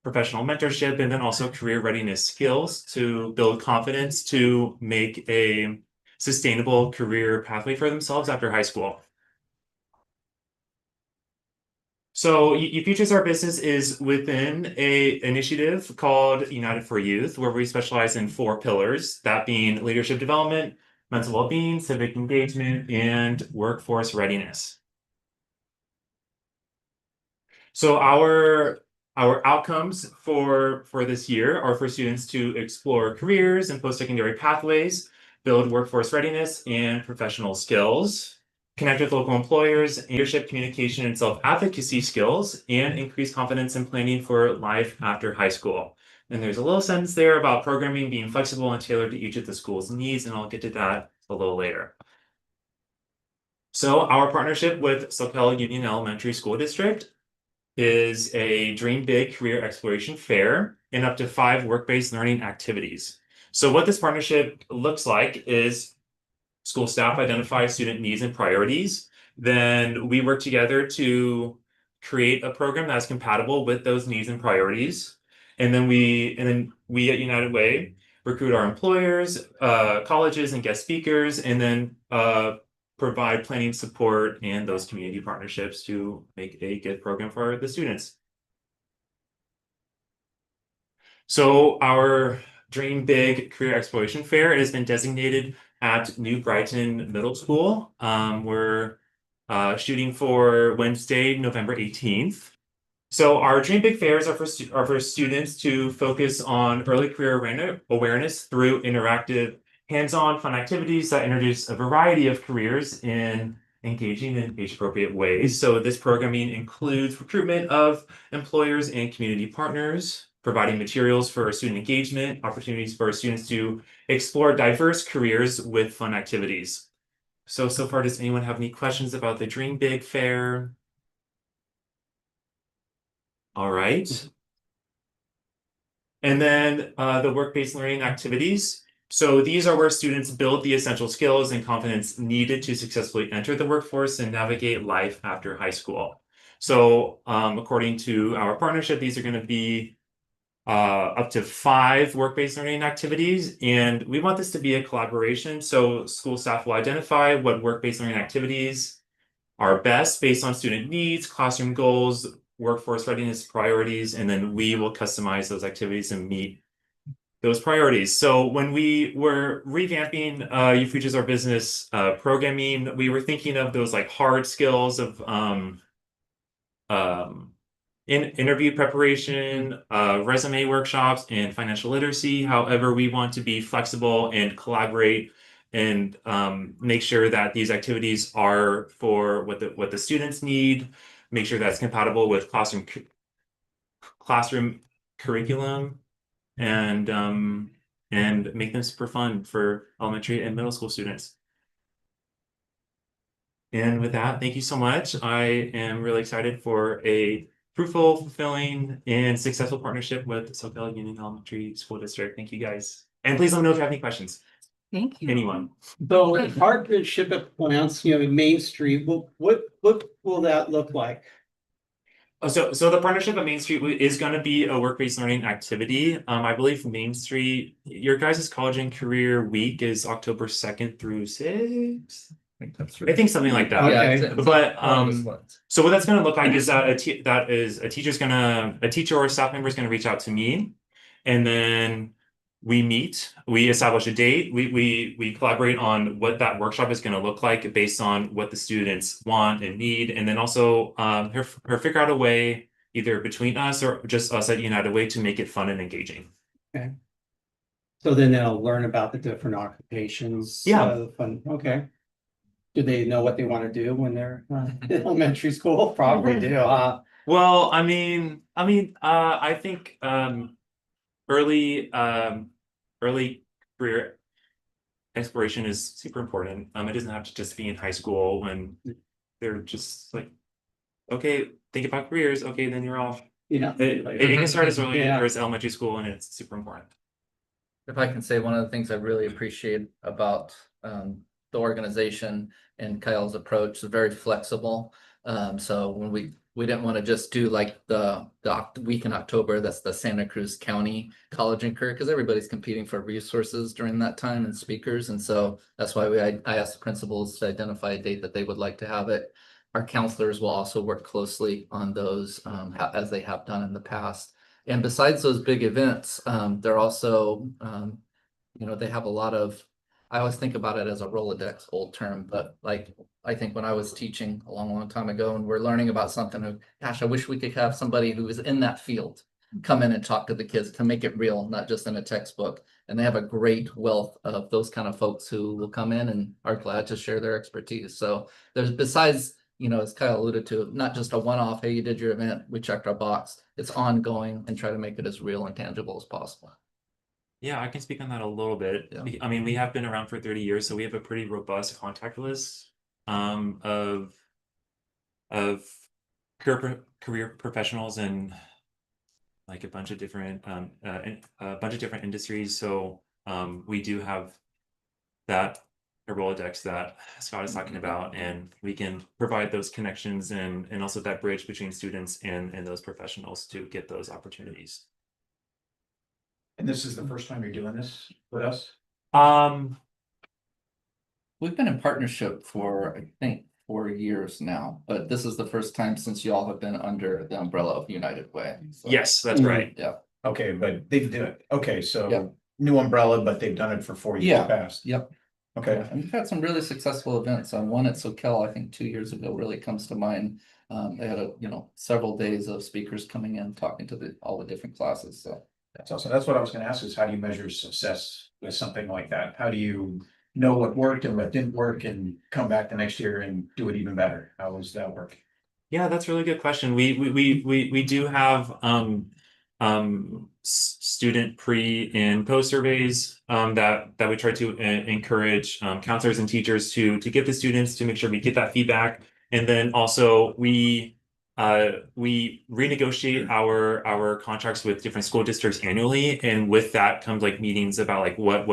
professional mentorship, and then also career readiness skills to build confidence to make a sustainable career pathway for themselves after high school. So Youth Futures Our Business is within an initiative called United for Youth, where we specialize in 4 pillars, that being leadership development, mental well-being, civic engagement, and workforce readiness. So our outcomes for this year are for students to explore careers and post-secondary pathways, build workforce readiness and professional skills, connect with local employers, leadership, communication, and self-advocacy skills, and increase confidence in planning for life after high school. And there's a little sentence there about programming being flexible and tailored to each of the school's needs, and I'll get to that a little later. So our partnership with Soquel Union Elementary School District is a Dream Big Career Exploration Fair and up to 5 work-based learning activities. So what this partnership looks like is school staff identify student needs and priorities. Then we work together to create a program that's compatible with those needs and priorities. And then we at United Way recruit our employers, colleges, and guest speakers, and then provide planning support and those community partnerships to make a good program for the students. So our Dream Big Career Exploration Fair has been designated at New Brighton Middle School. We're shooting for Wednesday, November 18th. So our Dream Big Fairs are for students to focus on early career awareness through interactive hands-on fun activities that introduce a variety of careers in engaging in age-appropriate ways. So this programming includes recruitment of employers and community partners, providing materials for student engagement, opportunities for students to explore diverse careers with fun activities. So far, does anyone have any questions about the Dream Big Fair? All right. And then the work-based learning activities. So these are where students build the essential skills and confidence needed to successfully enter the workforce and navigate life after high school. So according to our partnership, these are going to be up to 5 work-based learning activities, and we want this to be a collaboration. So school staff will identify what work-based learning activities are best based on student needs, classroom goals, workforce readiness priorities, and then we will customize those activities and meet those priorities. So when we were revamping You Futures Our Business programming, we were thinking of those like hard skills of interview preparation, resume workshops, and financial literacy. However, we want to be flexible and collaborate and make sure that these activities are for what the students need, make sure that's compatible with classroom curriculum, and make them super fun for elementary and middle school students. And with that, thank you so much. I am really excited for a fruitful, fulfilling, and successful partnership with SoCal Union Elementary School District. Thank you guys. And please let me know if you have any questions. Thank you. Anyone. So with partnership of plants, in Main Street, what will that look like? So the partnership at Main Street is going to be a work-based learning activity. I believe Main Street, your guys' college and career week is October 2nd through 6th. I think something like that. Okay. But so what that's going to look like is that a teacher or a staff member is going to reach out to me, and then we meet, we establish a date, we collaborate on what that workshop is going to look like based on what the students want and need, and then also her figure out a way, either between us or just us at United Way, to make it fun and engaging. Okay. So then they'll learn about the different occupations. Yeah. Okay. Do they know what they want to do when they're in elementary school? Probably do. Well, I think early career exploration is super important. It doesn't have to just be in high school when they're just like, okay, think about careers. Okay, then you're off. Yeah. It can start as early Yeah. as elementary school, and it's super important. If I can say, one of the things I really appreciate about the organization and Kyle's approach is very flexible. So when we didn't want to just do like the week in October, that's the Santa Cruz County College and Career, because everybody's competing for resources during that time and speakers. And so that's why I asked the principals to identify a date that they would like to have it. Our counselors will also work closely on those as they have done in the past. And besides those big events, they're also, they have a lot of, I always think about it as a Rolodex, old term, but like, I think when I was teaching a long time ago and we're learning about something, gosh, I wish we could have somebody who is in that field come in and talk to the kids to make it real, not just in a textbook. And they have a great wealth of those kind of folks who will come in and are glad to share their expertise. So there's, besides, as Kyle alluded to, not just a one-off, hey, you did your event, we checked our box. It's ongoing and try to make it as real and tangible as possible. Yeah, I can speak on that a little bit. Yeah. We have been around for 30 years, so we have a pretty robust contact list of career professionals in like a bunch of different industries. So we do have a Rolodex that Scott is talking about, and we can provide those connections and also that bridge between students and those professionals to get those opportunities. And this is the first time you're doing this with us? We've been in partnership for, I think, 4 years now, but this is the first time since y'all have been under the umbrella of United Way. So, Yes, that's right. yeah. Okay, but they've done it. Okay, so Yeah. new umbrella, but they've done it for 4 years Yeah. past. Yep. Okay. Yeah, and we've had some really successful events. One at SoCal, I think 2 years ago, really comes to mind. They had several days of speakers coming in, talking to all the different classes. So That's awesome. That's what I was gonna ask, is how do you measure success with something like that? How do you know what worked and what didn't work and come back the next year and do it even better? How does that work? Yeah, that's a really good question. We do have student pre and post surveys that we try to encourage counselors and teachers to give the students, to make sure we get that feedback. And then also we renegotiate our contracts with different school districts annually, and with that comes like meetings about like what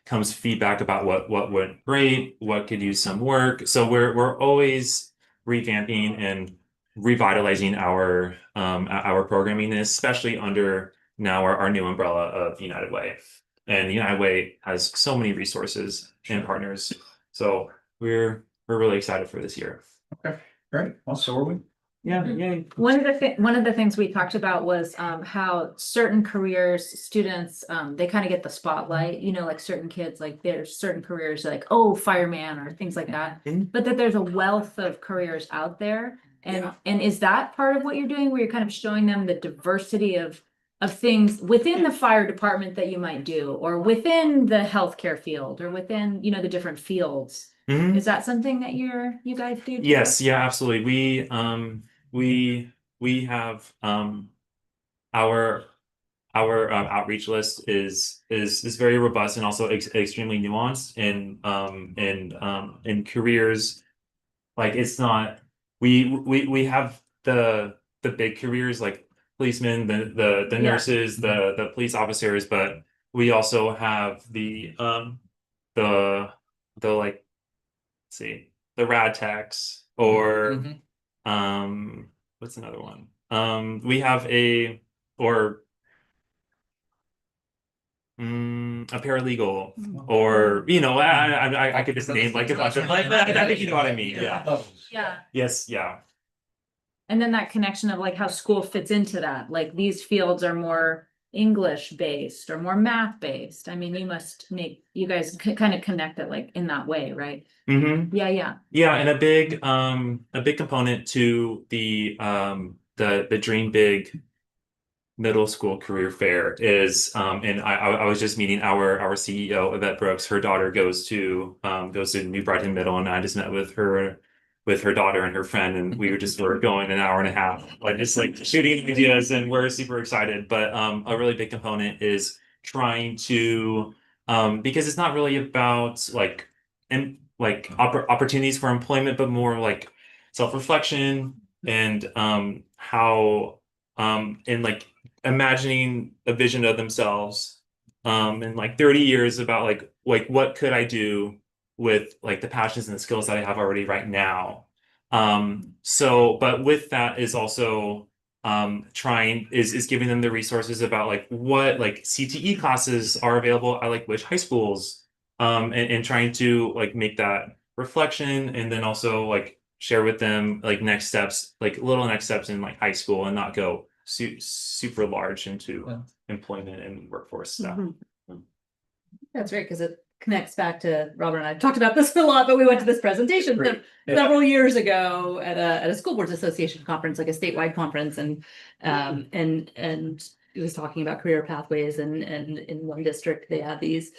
comes feedback about what went great, what could use some work. So we're always revamping and revitalizing our programming, especially under now our new umbrella of United Way. And United Way has so many resources and partners. So we're really excited for this year. Okay, great. Well, so are we. Yeah. One of the things we talked about was how certain careers, students, they kind of get the spotlight, you know, like certain kids, like there's certain careers like, oh, fireman or things like that. But that there's a wealth of careers out there. And is that part of what you're doing, where you're kind of showing them the diversity of things within the fire department that you might do, or within the healthcare field, or within, you know, the different fields? Is that something that you guys do too? Yes, yeah, absolutely. We have our outreach list is very robust and also extremely nuanced in careers. Like it's not we have the big careers like policemen, the nurses, the police officers, but we also have the like, let's see, the rad techs, or what's another one? We have a paralegal, or you know, I could just name like a bunch of like, I think you know what I mean. Yeah. Yeah. Yes. Yeah. And then that connection of like how school fits into that, like these fields are more English based or more math based. I mean, you guys kind of connect it like in that way, right? Mm-hmm. Yeah. Yeah, and a big component to the Dream Big middle school career fair is and I was just meeting our CEO, Yvette Brooks. Her daughter goes to New Brighton Middle, and I just met with her daughter and her friend, and we were going an hour and a half, like just like shooting ideas, and we're super excited. But a really big component is trying to because it's not really about like opportunities for employment, but more like self-reflection and how and like imagining a vision of themselves in like 30 years about like what could I do with like the passions and the skills that I have already right now. So but with that is also is giving them the resources about like what like CTE classes are available at like which high schools, and trying to like make that reflection, and then also like share with them like next steps, like little next steps in like high school, and not go super large into employment and workforce stuff. That's right, because it connects back to Robert and I talked about this a lot, but we went to this presentation several years ago at a school boards association conference, like a statewide conference, and it was talking about career pathways, and in one district they had these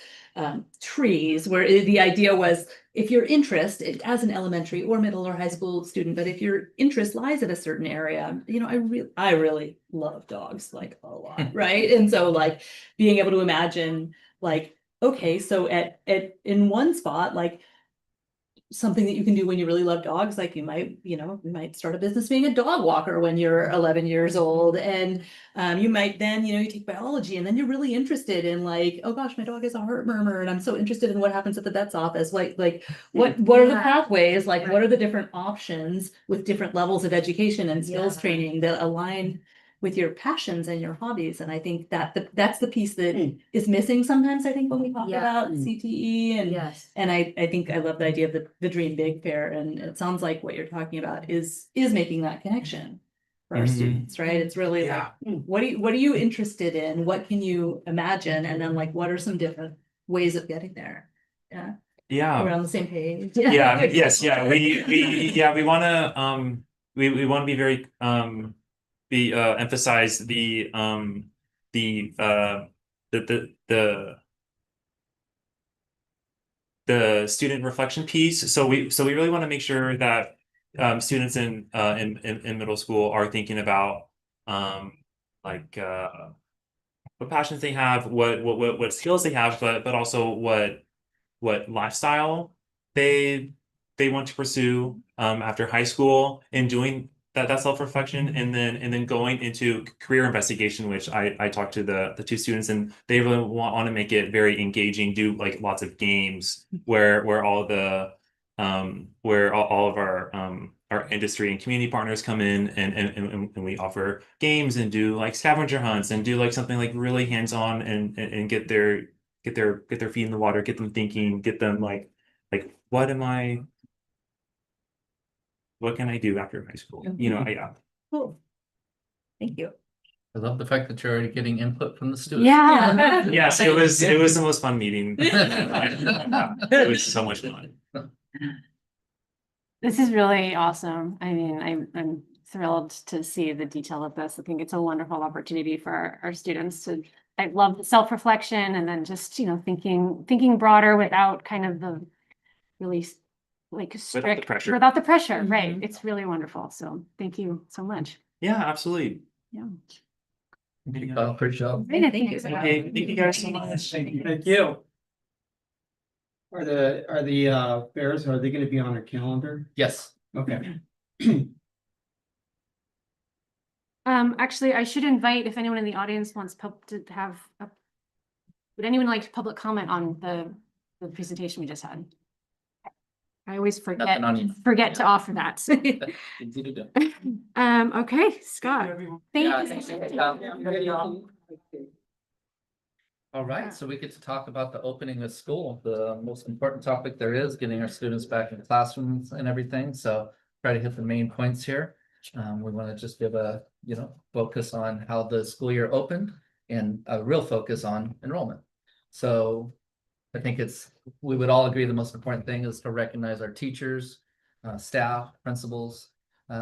trees where the idea was, if your interest as an elementary or middle or high school student, but if your interest lies at a certain area, you know, I really love dogs like a lot, right? And so like being able to imagine like, okay, so in one spot, like something that you can do when you really love dogs, like you might start a business being a dog walker when you're 11 years old, and you might then, you take biology, and then you're really interested in like, oh gosh, my dog has a heart murmur, and I'm so interested in what happens at the vet's office. Like what are the pathways? Like what are the different options with different levels of education and skills training that align with your passions and your hobbies? And I think that's the piece that is missing sometimes, I think, when we talk about CTE, and I think I love the idea of the Dream Big Fair, and it sounds like what you're talking about is making that connection for our students, right? It's really like, what are you interested in? What can you imagine? And then like, what are some different ways of getting there? Yeah. We're on the same page. Yes. We want to we want to be very emphasize the student reflection piece. So we really want to make sure that students in middle school are thinking about like what passions they have, what skills they have, but also what lifestyle they want to pursue after high school, and doing that self-reflection, and then going into career investigation, which I talked to the two students, and they really want to make it very engaging, do like lots of games where all the where all of our industry and community partners come in and we offer games and do like scavenger hunts and do like something like really hands-on and get their feet in the water, get them thinking, get them like what can I do after high school? You know, yeah. Cool. Thank you. I love the fact that you're already getting input from the students. Yeah. Yes, it was the most fun meeting. It was so much fun. This is really awesome. I mean, I'm thrilled to see the detail of this. I think it's a wonderful opportunity for our students to, I love the self-reflection and then just, you know, thinking broader without kind of the really like strict pressure. without the pressure, right? It's really wonderful. So thank you so much. Yeah, absolutely. Yeah. Great job. Thank you. Okay, thank you guys so much. Thank you. Are the fairs, are they gonna be on our calendar? Yes. Okay. Actually, I should invite if anyone in the audience wants to have would anyone like public comment on the presentation we just had? I always forget to offer that. Easy to do. Okay, Scott. Thank you. All right, so we get to talk about the opening of school, the most important topic there is, getting our students back in classrooms and everything. So try to hit the main points here. We want to just give a, focus on how the school year opened and a real focus on enrollment. So I think we would all agree the most important thing is to recognize our teachers, staff, principals,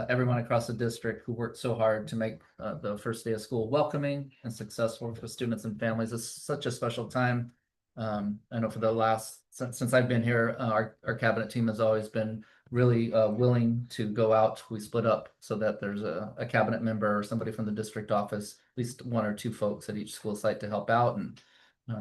everyone across the district who worked so hard to make the first day of school welcoming and successful for students and families. It's such a special time. I know for the since I've been here, our cabinet team has always been really willing to go out. We split up so that there's a cabinet member or somebody from the district office, at least one or two folks at each school site to help out. And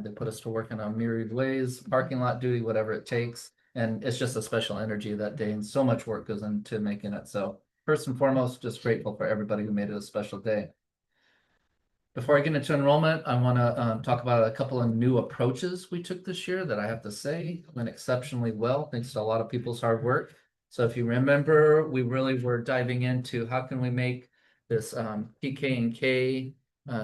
they put us to work in a myriad ways, parking lot duty, whatever it takes. And it's just a special energy that day, and so much work goes into making it. So first and foremost, just grateful for everybody who made it a special day. Before I get into enrollment, I want to talk about a couple of new approaches we took this year that I have to say went exceptionally well, thanks to a lot of people's hard work. So if you remember, we really were diving into how can we make this PK and K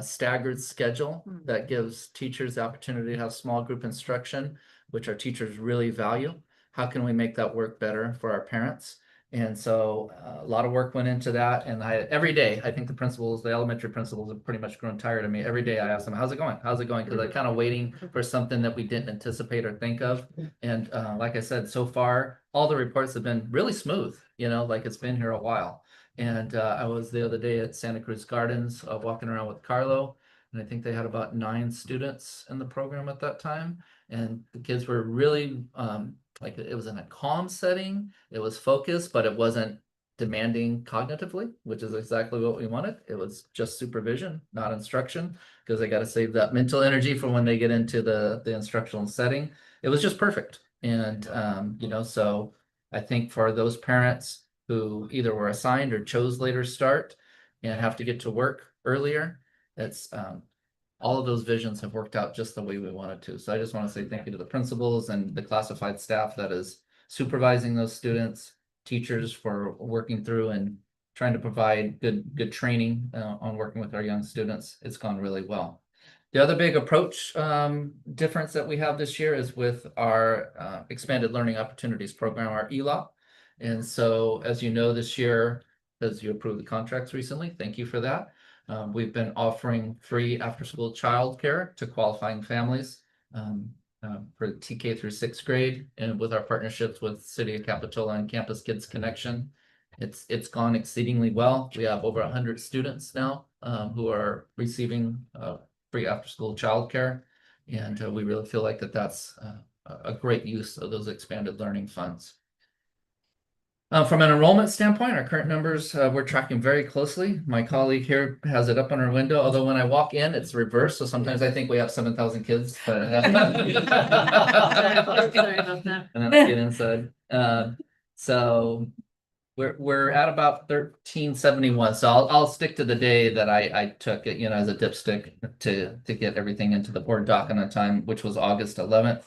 staggered schedule that gives teachers the opportunity to have small group instruction, which our teachers really value. How can we make that work better for our parents? And so a lot of work went into that. And every day, I think the elementary principals have pretty much grown tired of me. Every day I ask them, how's it going? How's it going? Because I'm kind of waiting for something that we didn't anticipate or think of. And like I said, so far, all the reports have been really smooth, like it's been here a while. And I was the other day at Santa Cruz Gardens walking around with Carlo, and I think they had about 9 students in the program at that time. And the kids were really like it was in a calm setting, it was focused, but it wasn't demanding cognitively, which is exactly what we wanted. It was just supervision, not instruction, because they got to save that mental energy for when they get into the instructional setting. It was just perfect. And so I think for those parents who either were assigned or chose later start and have to get to work earlier, it's all of those visions have worked out just the way we wanted to. So I just want to say thank you to the principals and the classified staff that is supervising those students, teachers for working through and trying to provide good training on working with our young students. It's gone really well. The other big approach difference that we have this year is with our Expanded Learning Opportunities Program, our ELOP. And so, as you know, this year, as you approved the contracts recently, thank you for that. We've been offering free after-school childcare to qualifying families for TK through 6th grade, and with our partnerships with City of Capitola and Campus Kids Connection, it's gone exceedingly well. We have over 100 students now who are receiving free after-school childcare, and we really feel like that's a great use of those expanded learning funds. From an enrollment standpoint, our current numbers, we're tracking very closely. My colleague here has it up on her window, although when I walk in, it's reversed. So sometimes I think we have 7,000 kids. But, and then I get inside. So we're at about 1371. So I'll stick to the day that I took it, as a dipstick to get everything into the board doc on time, which was August 11th.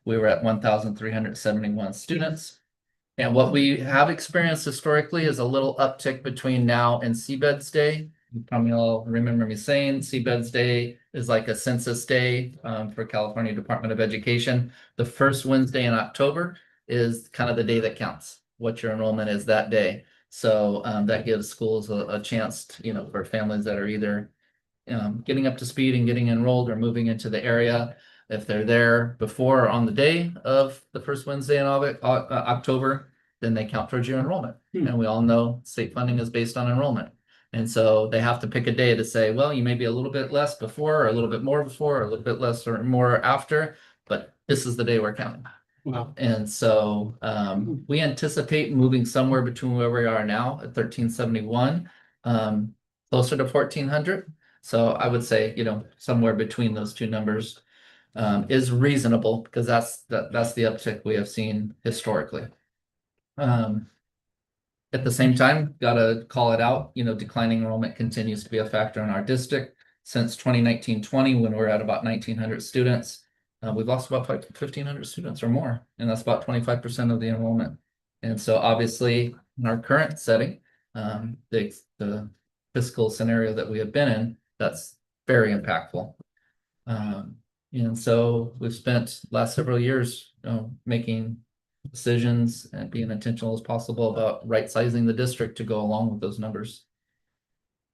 We were at 1,371 students. And what we have experienced historically is a little uptick between now and Seabed's Day. You probably all remember me saying Seabed's Day is like a census day for California Department of Education. The first Wednesday in October is kind of the day that counts, what your enrollment is that day. So that gives schools a chance, for families that are either getting up to speed and getting enrolled or moving into the area. If they're there before or on the day of the first Wednesday in October, then they count towards your enrollment. And we all know state funding is based on enrollment. And so they have to pick a day to say, well, you may be a little bit less before, or a little bit more before, or a little bit less or more after, but this is the day we're counting. Wow. And so we anticipate moving somewhere between where we are now at 1371, closer to 1400. So I would say, somewhere between those two numbers is reasonable, because that's the uptick we have seen historically. At the same time, gotta call it out, declining enrollment continues to be a factor in our district. Since 2019-20, when we're at about 1,900 students, we've lost about 1,500 students or more, and that's about 25% of the enrollment. And so obviously, in our current setting, the fiscal scenario that we have been in, that's very impactful. And so we've spent last several years, making decisions and being intentional as possible about right sizing the district to go along with those numbers.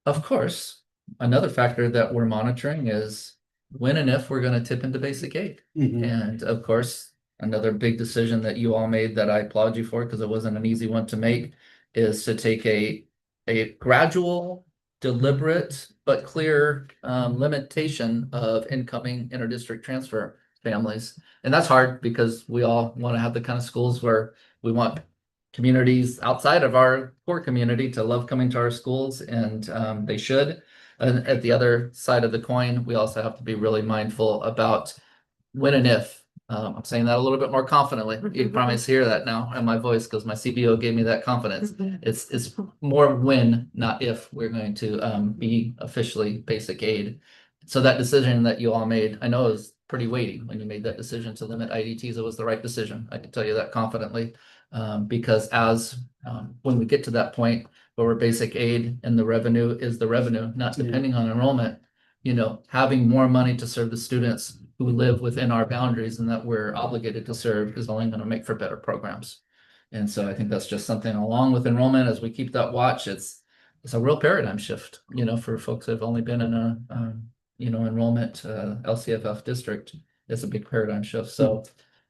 Of course, another factor that we're monitoring is when and if we're going to tip into basic aid. And of course, another big decision that you all made that I applaud you for, because it wasn't an easy one to make, is to take a gradual, deliberate, but clear limitation of incoming interdistrict transfer families. And that's hard, because we all want to have the kind of schools where we want communities outside of our core community to love coming to our schools, and they should. And at the other side of the coin, we also have to be really mindful about when and if. I'm saying that a little bit more confidently. You probably hear that now in my voice, because my CBO gave me that confidence. It's more when, not if, we're going to be officially basic aid. So that decision that you all made, I know is pretty weighty. When you made that decision to limit IDTs, it was the right decision. I can tell you that confidently, because when we get to that point where we're basic aid and the revenue is the revenue, not depending on enrollment, having more money to serve the students who live within our boundaries and that we're obligated to serve is only going to make for better programs. And so I think that's just something, along with enrollment, as we keep that watch, it's a real paradigm shift, for folks that have only been in a enrollment LCFF district. It's a big paradigm shift. So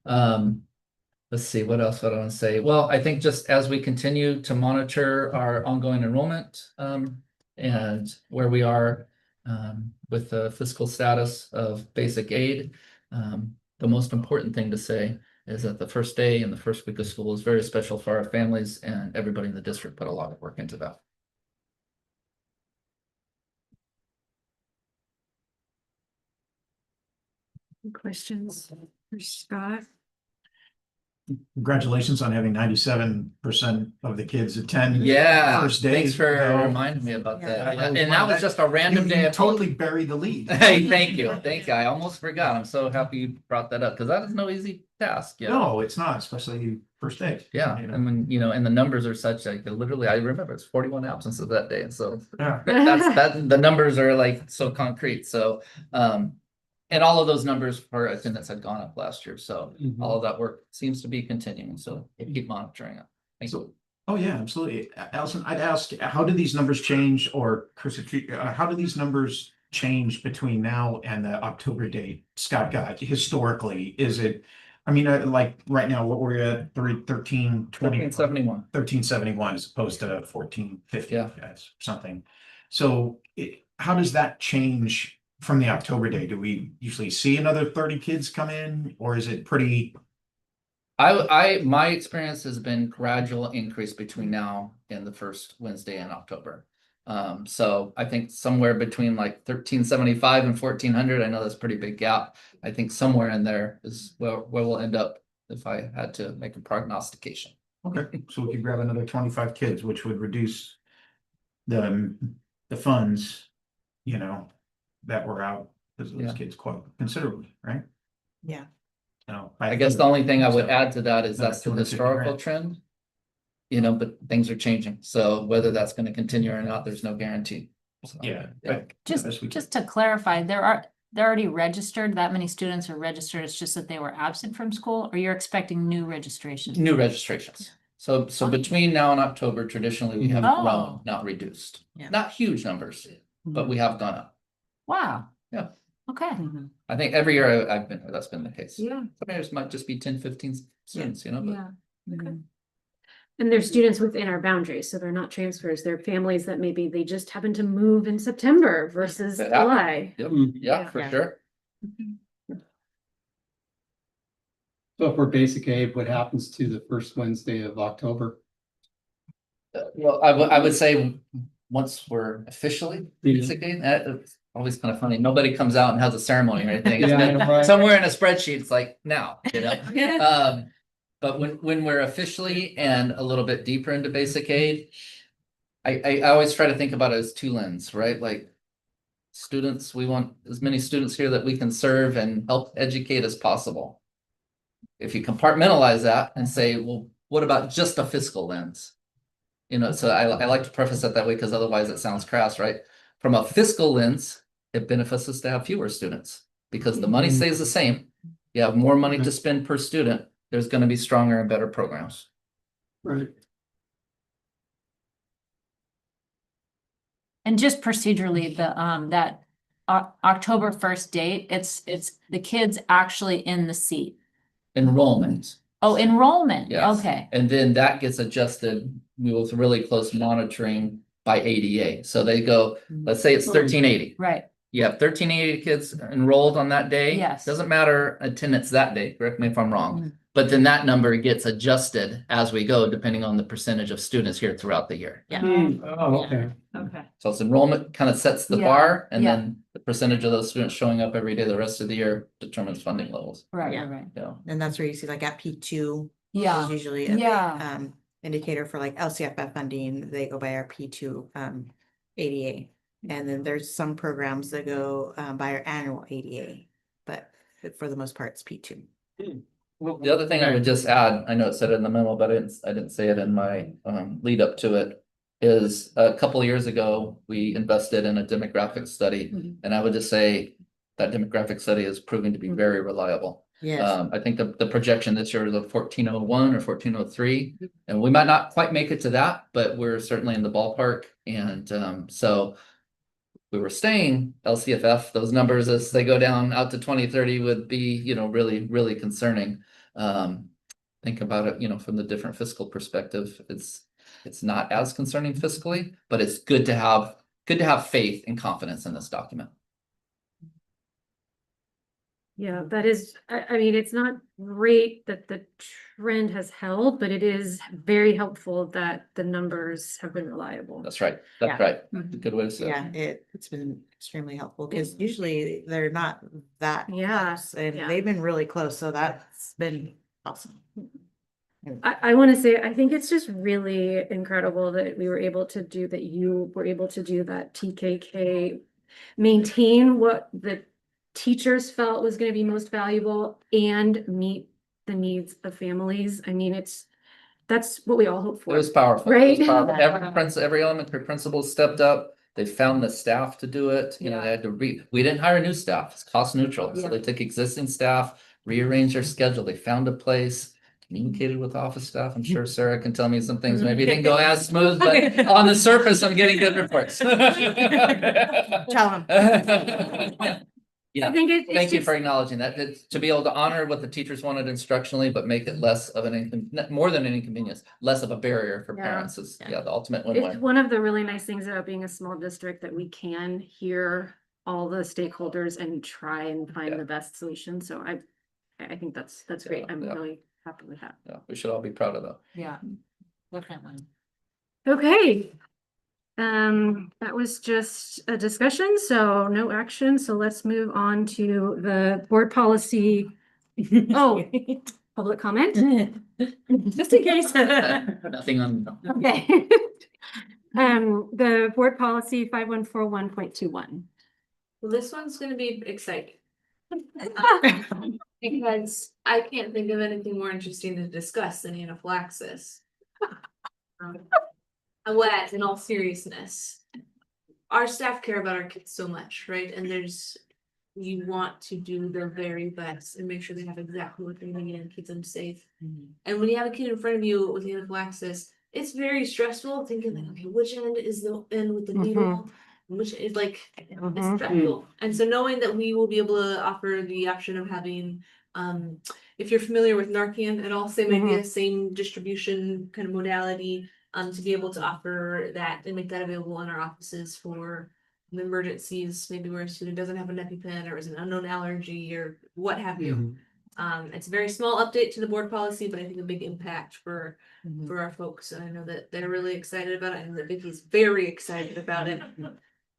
let's see, what else would I want to say? Well, I think just as we continue to monitor our ongoing enrollment and where we are with the fiscal status of basic aid, the most important thing to say is that the first day and the first week of school is very special for our families, and everybody in the district put a lot of work into that. Questions for Scott? Congratulations on having 97% of the kids attend. Yeah, First day. thanks for reminding me about that. Yeah, And that was just a random day. You totally buried the lead. Hey, thank you. I almost forgot. I'm so happy you brought that up, because that is no easy task. No, it's not, especially first day. Yeah, and when and the numbers are such, like, literally, I remember it's 41 absences that day, and so Yeah. the numbers are like so concrete. So and all of those numbers for attendance had gone up last year, so all of that work seems to be continuing. So we'll keep monitoring it. Thank you. Oh yeah, absolutely. Allison, I'd ask, how do these numbers change, or Chris, how do these numbers change between now and the October date? Scott got historically, is it? I mean, like right now, what we're at 1371 as opposed to 1450, something. So how does that change from the October day? Do we usually see another 30 kids come in, or is it pretty? My experience has been gradual increase between now and the first Wednesday in October. So I think somewhere between like 1375 and 1400. I know that's a pretty big gap. I think somewhere in there is where we'll end up if I had to make a prognostication. Okay, so we could grab another 25 kids, which would reduce the funds, that were out, because those kids quite considerably, right? Yeah. No, I guess the only thing I would add to that is that's the historical trend. you know, but things are changing. So whether that's going to continue or not, there's no guarantee. So, Yeah. Just to clarify, they're already registered, that many students are registered, it's just that they were absent from school, or you're expecting new registrations? New registrations. So between now and October, traditionally, we have Oh. grown, not reduced. Yeah. Not huge numbers, but we have gone up. Wow. Yeah. Okay. I think every year I've been here, that's been the case. Yeah. Some years might just be 10, 15 students, you know, but Yeah. Okay. And they're students within our boundaries, so they're not transfers, they're families that maybe they just happen to move in September versus Yeah. July. yep, Mm. yeah, for Yeah. sure. So for basic aid, what happens to the first Wednesday of October? Well, I would say once we're officially Yeah. basically, it's always kind of funny. Nobody comes out and has a ceremony or anything. It's Yeah, been right. somewhere in a spreadsheet. It's like now, you know. But when we're officially and a little bit deeper into basic aid, I always try to think about it as two lenses, right? Like students, we want as many students here that we can serve and help educate as possible. If you compartmentalize that and say, well, what about just a fiscal lens? You know, so I like to preface it that way because otherwise it sounds crass, right? From a fiscal lens, it benefits us to have fewer students because the money stays the same. You have more money to spend per student. There's going to be stronger and better programs. Right. And just procedurally, that October 1st date, it's the kids actually in the seat. Enrollment. Oh, enrollment, Yes. okay. And then that gets adjusted with really close monitoring by ADA. So they go, let's say it's 1380. Right. You have 1380 kids enrolled on that day. Yes. Doesn't matter attendance that day, correct me if I'm wrong. But then that number gets adjusted as we go, depending on the percentage of students here throughout the year. Yeah. Oh, okay. Okay. So it's enrollment kind of sets the Yeah, bar, and yeah. then the percentage of those students showing up every day the rest of the year determines funding levels. Right, Yeah. right. You know, And that's where you see like at P2. Yeah. Is usually a Yeah. indicator for like LCFF funding. They go by our P2 ADA. And then there's some programs that go by our annual ADA, but for the most part, it's P2. Well, the other thing I would just add, I know it said it in the memo, but I didn't say it in my lead up to it, is a couple of years ago, we invested in a demographic study. And I would just say that demographic study is proving to be very reliable. Yes. I think the projection this year is a 1401 or 1403, and we might not quite make it to that, but we're certainly in the ballpark. And so we were staying LCFF, those numbers as they go down out to 2030 would be, you know, really, really concerning. Think about it, you know, from the different fiscal perspective. It's not as concerning fiscally, but it's good to have faith and confidence in this document. Yeah, that is, I mean, it's not great that the trend has held, but it is very helpful that the numbers have been reliable. That's right. That's Yeah. right. A good way to say it. Yeah, it's been extremely helpful because usually they're not that Yeah, close, and yeah. they've been really close. So that's been awesome. I want to say, I think it's just really incredible that we were able to do that. You were able to do that TKK, maintain what the teachers felt was going to be most valuable and meet the needs of families. I mean, that's what we all hope for. It was powerful. Right? It was powerful. Every elementary principal stepped up. They found the staff to do it. You know, they had to we didn't hire new staff. It's cost neutral. So Yeah. they took existing staff, rearranged their schedule. They found a place, communicated with office staff. I'm sure Sarah can tell me some things maybe didn't go as smooth, but on the surface, I'm getting good reports. Tell them. Yeah. I think Thank you for acknowledging that. To be able to honor what the teachers wanted instructionally, but make it less of more than an inconvenience, less of a barrier for Yeah. parents is the ultimate It's win-win. one of the really nice things about being a small district that we can hear all the stakeholders and try and find the best solution. So I think that's great. I'm really happy with that. Yeah, we should all be proud of that. Yeah, definitely. Okay. That was just a discussion, so no action. So let's move on to the board policy. Oh, public comment? Just in case. Nothing on. Okay. The board policy 5141.21. Well, this one's gonna be exciting. Because I can't think of anything more interesting to discuss than anaphylaxis. What, in all seriousness, our staff care about our kids so much, right? And you want to do their very best and make sure they have exactly what they need and keep them safe. And when you have a kid in front of you with anaphylaxis, it's very stressful thinking like, okay, which end is the end with the needle? Which is like, it's stressful. And so knowing that we will be able to offer the option of having, if you're familiar with Narcan at all, same idea, same distribution kind of modality, to be able to offer that and make that available in our offices for emergencies, maybe where a student doesn't have an EpiPen or is an unknown allergy or what have you. It's a very small update to the board policy, but I think a big impact for our folks. And I know that they're really excited about it, and that Vicky's very excited about it.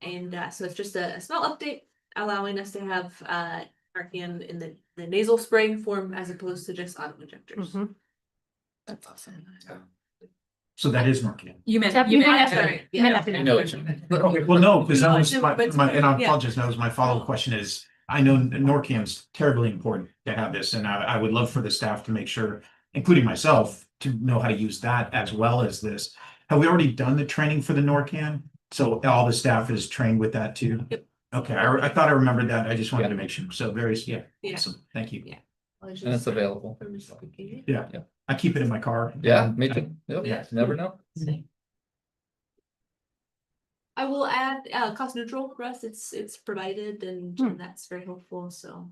And so it's just a small update allowing us to have Narcan in the nasal spraying form as opposed to just auto injectors. That's awesome. So that is Narcan. You meant, sorry. you meant I know what you meant. Okay, well, no, because that was No, my, but- and I yeah. apologize, that was my follow-up question is, I know Narcan's terribly important to have this, and I would love for the staff to make sure, including myself, to know how to use that as well as this. Have we already done the training for the Narcan? So all the staff is trained with that too? Yep. Okay, I thought I remembered that. I just wanted to make sure. So Yeah. awesome. Thank you. Yeah. And it's available. Yeah. I keep it in my car. Yeah, me too. Yep. Yeah. Never know. I will add cost neutral for us. It's provided and that's very helpful. So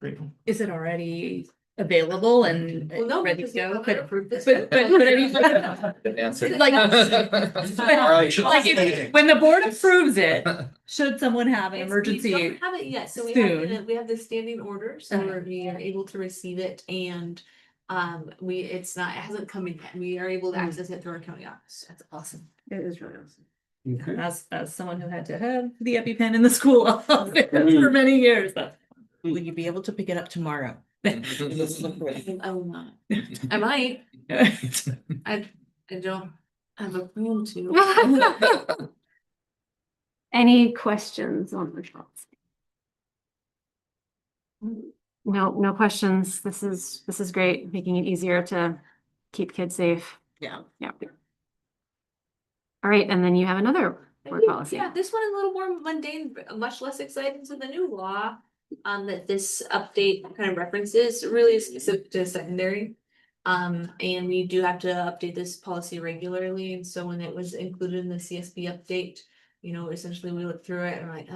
Grateful. Is it already available and well, no, ready to because we go? haven't approved this. But I mean, Good answer. like, right. like when the board approves it, should someone have an We emergency? don't have it yet, so soon. we have the standing order, so we are able to receive it and it hasn't come in yet. We are able to access it through our county office. That's awesome. It is really awesome. As someone who had to have the EpiPen in the school office for many years, that's Will you be able to pick it up tomorrow? I will not. I might. I don't have a plan to. Any questions on the shots? No questions. This is great, making it easier to keep kids safe. Yeah. Yeah. All right, and then you have another board policy. Yeah, this one is a little more mundane, much less exciting to the new law. That this update kind of references really is specific to secondary. And we do have to update this policy regularly. And so when it was included in the CSB update, essentially we looked through it and like,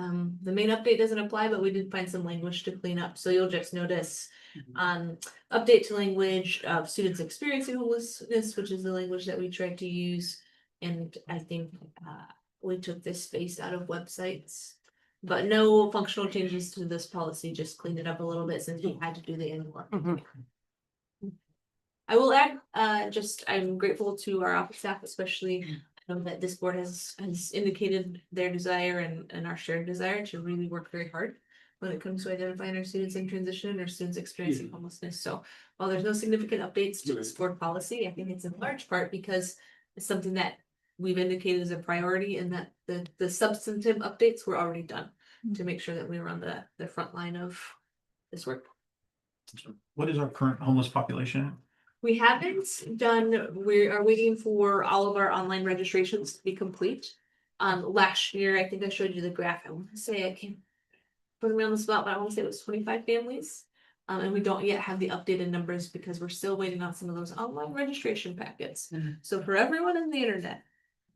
the main update doesn't apply, but we did find some language to clean up. So you'll just notice, update to language of students experiencing homelessness, which is the language that we tried to use. And I think, we took this space out of websites. But no functional changes to this policy, just cleaned it up a little bit since we had to do the annual. I will add, I'm grateful to our office staff, especially, I know that this board has indicated their desire and our shared desire to really work very hard when it comes to identifying our students in transition or students experiencing homelessness. So while there's no significant updates to this board policy, I think it's in large part because it's something that we've indicated as a priority and that the substantive updates were already done to make sure that we were on the front line of this work. What is our current homeless population? We haven't done, we are waiting for all of our online registrations to be complete. Last year, I think I showed you the graph. I want to say I can't put me on the spot, but I want to say it was 25 families. And we don't yet have the updated numbers because we're still waiting on some of those online registration packets. So for everyone on the internet,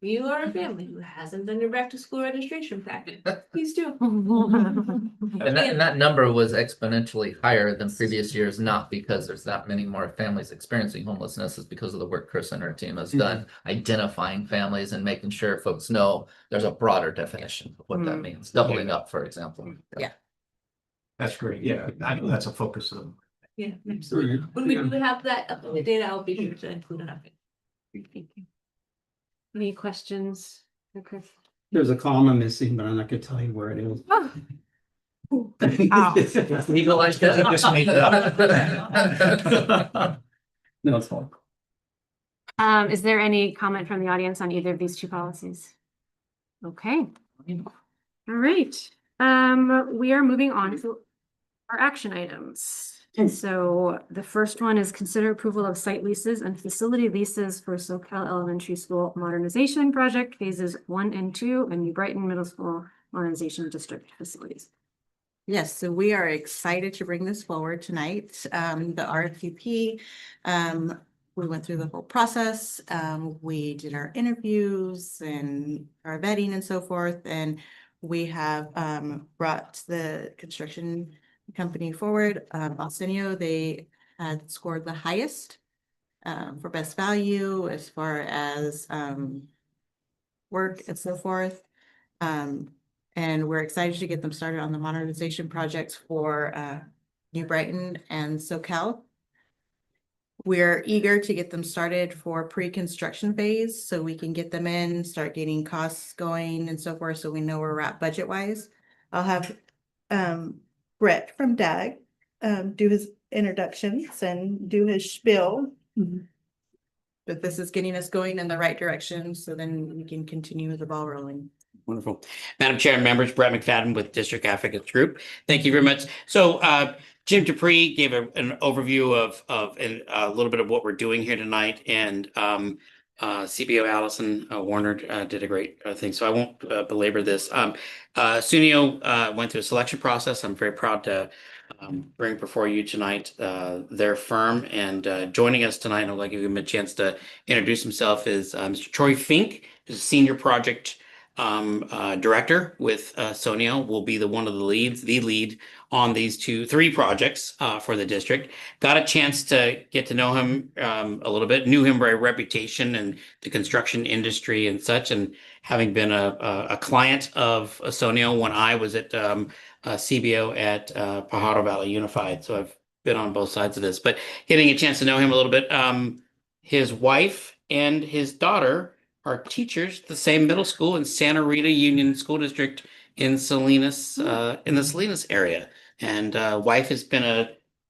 if you are a family who hasn't done your back to school registration packet, please do. And that number was exponentially higher than previous years, not because there's that many more families experiencing homelessness, it's because of the work Chris and her team has done, identifying families and making sure folks know there's a broader definition of what that means, doubling up, for example. Yeah. That's great. Yeah, I know that's a focus of them. Yeah, absolutely. When we do have that updated data, I'll be sure to include an update. Thank you. Any questions? Okay. There's a comma missing, but I'm not gonna tell you where it is. Legalized that. Just made it up. No, it's fine. Is there any comment from the audience on either of these two policies? Okay. All right. We are moving on to our action items. And so the first one is consider approval of site leases and facility leases for SoCal Elementary School Modernization Project Phases 1 and 2 and New Brighton Middle School Modernization District facilities. Yes, so we are excited to bring this forward tonight. The RFP, we went through the whole process. We did our interviews and our vetting and so forth, and we have brought the construction company forward. Alcenio, they had scored the highest for best value as far as work and so forth. And we're excited to get them started on the modernization projects for New Brighton and SoCal. We're eager to get them started for pre-construction phase so we can get them in, start getting costs going and so forth, so we know where we're at budget-wise. I'll have Brett from DAG do his introductions and do his spiel. But this is getting us going in the right direction, so then we can continue the ball rolling. Wonderful. Madam Chair and members, Brett McFadden with District Advocates Group. Thank you very much. So Jim Dupree gave an overview of a little bit of what we're doing here tonight, and CBO Allison Warner did a great thing. So I won't belabor this. SUNYO went through a selection process. I'm very proud to bring before you tonight their firm, and joining us tonight, I'd like to give him a chance to introduce himself, is Mr. Troy Fink, who's a senior project director with SUNYO, will be one of the lead on these three projects for the district. Got a chance to get to know him a little bit, knew him by reputation and the construction industry and such, and having been a client of SUNYO when I was at CBO at Pajaro Valley Unified. So I've been on both sides of this, but getting a chance to know him a little bit. His wife and his daughter are teachers at the same middle school in Santa Rita Union School District in Salinas, in the Salinas area. And wife has been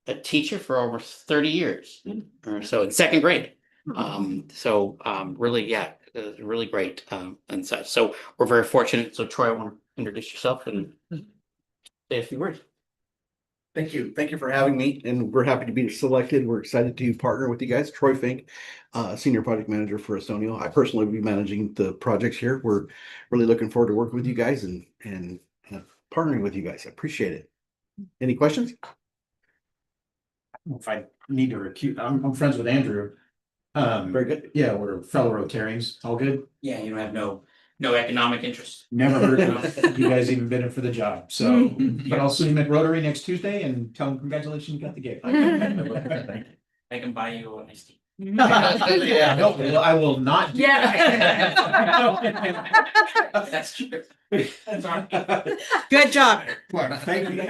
a teacher for over 30 years or so, in second grade. Really, yeah, really great and such. So we're very fortunate. So Troy, I want to introduce yourself and say a few words. Thank you. Thank you for having me, and we're happy to be selected. We're excited to partner with you guys. Troy Fink, Senior Project Manager for SUNYO. I personally will be managing the projects here. We're really looking forward to working with you guys and partnering with you guys. I appreciate it. Any questions? I don't know if I need to recuse. I'm friends with Andrew. Very good. Yeah, we're fellow Rotarians. All good. Yeah, you don't have no economic interest. Never heard of you guys even been in for the job. So, but I'll see him at Rotary next Tuesday and tell him congratulations, you got the gig. I can buy you a nice tea. Yeah, no, well, I will not. That's true. Good job. Thank you.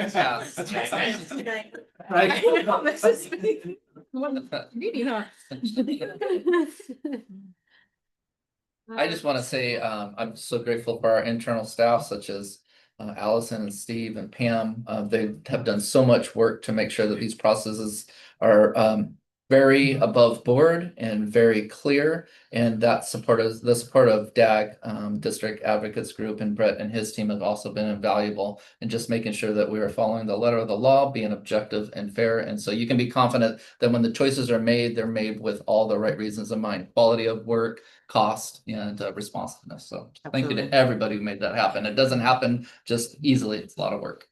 I just want to say, I'm so grateful for our internal staff, such as Allison and Steve and Pam. They have done so much work to make sure that these processes are very above board and very clear. And that the support of DAG, District Advocates Group, and Brett and his team have also been invaluable in just making sure that we are following the letter of the law, being objective and fair. And so you can be confident that when the choices are made, they're made with all the right reasons in mind: quality of work, cost, and responsiveness. So thank you to everybody who made that happen. It doesn't happen just easily. It's a lot of work.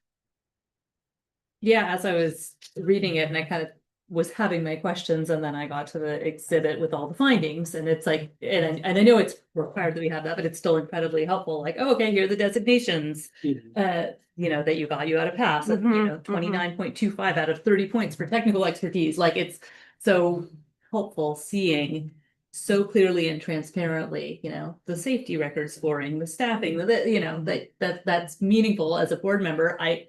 Yeah, as I was reading it and I kind of was having my questions, and then I got to the exhibit with all the findings, and it's like, and I know it's required that we have that, but it's still incredibly helpful. Like, oh, okay, here are the designations, you know, that you got a pass, you know, 29.25 out of 30 points for technical expertise. Like, it's so helpful seeing so clearly and transparently, you know, the safety record scoring, the staffing, you know, that's meaningful as a board member. I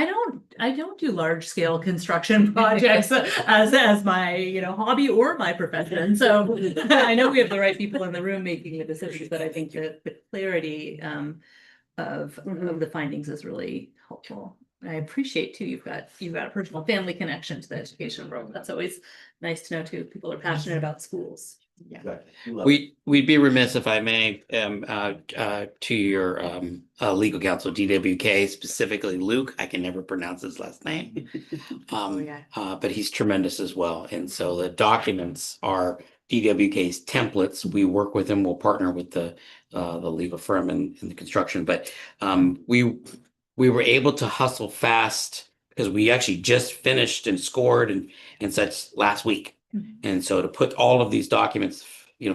don't do large scale construction projects as my, you know, hobby or my profession. So I know we have the right people in the room making the decisions, but I think that the clarity of the findings is really helpful. I appreciate too, you've got a personal family connection to the education world. That's always nice to know too. People are passionate about schools. We'd be remiss if I may, to your legal counsel, DWK, specifically Luke. I can never pronounce his last name. But he's tremendous as well. And so the documents are DWK's templates. We work with him. We'll partner with the legal firm in the construction. But we were able to hustle fast because we actually just finished and scored and such last week. And so to put all of these documents,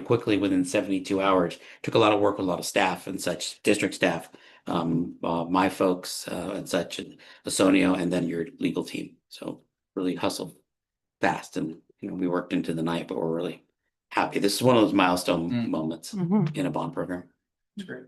quickly within 72 hours, took a lot of work with a lot of staff and such, district staff, my folks and such, and Asonio, and then your legal team. So really hustled fast, and we worked into the night, but we're really happy. This is one of those milestone moments in a bond program. It's great.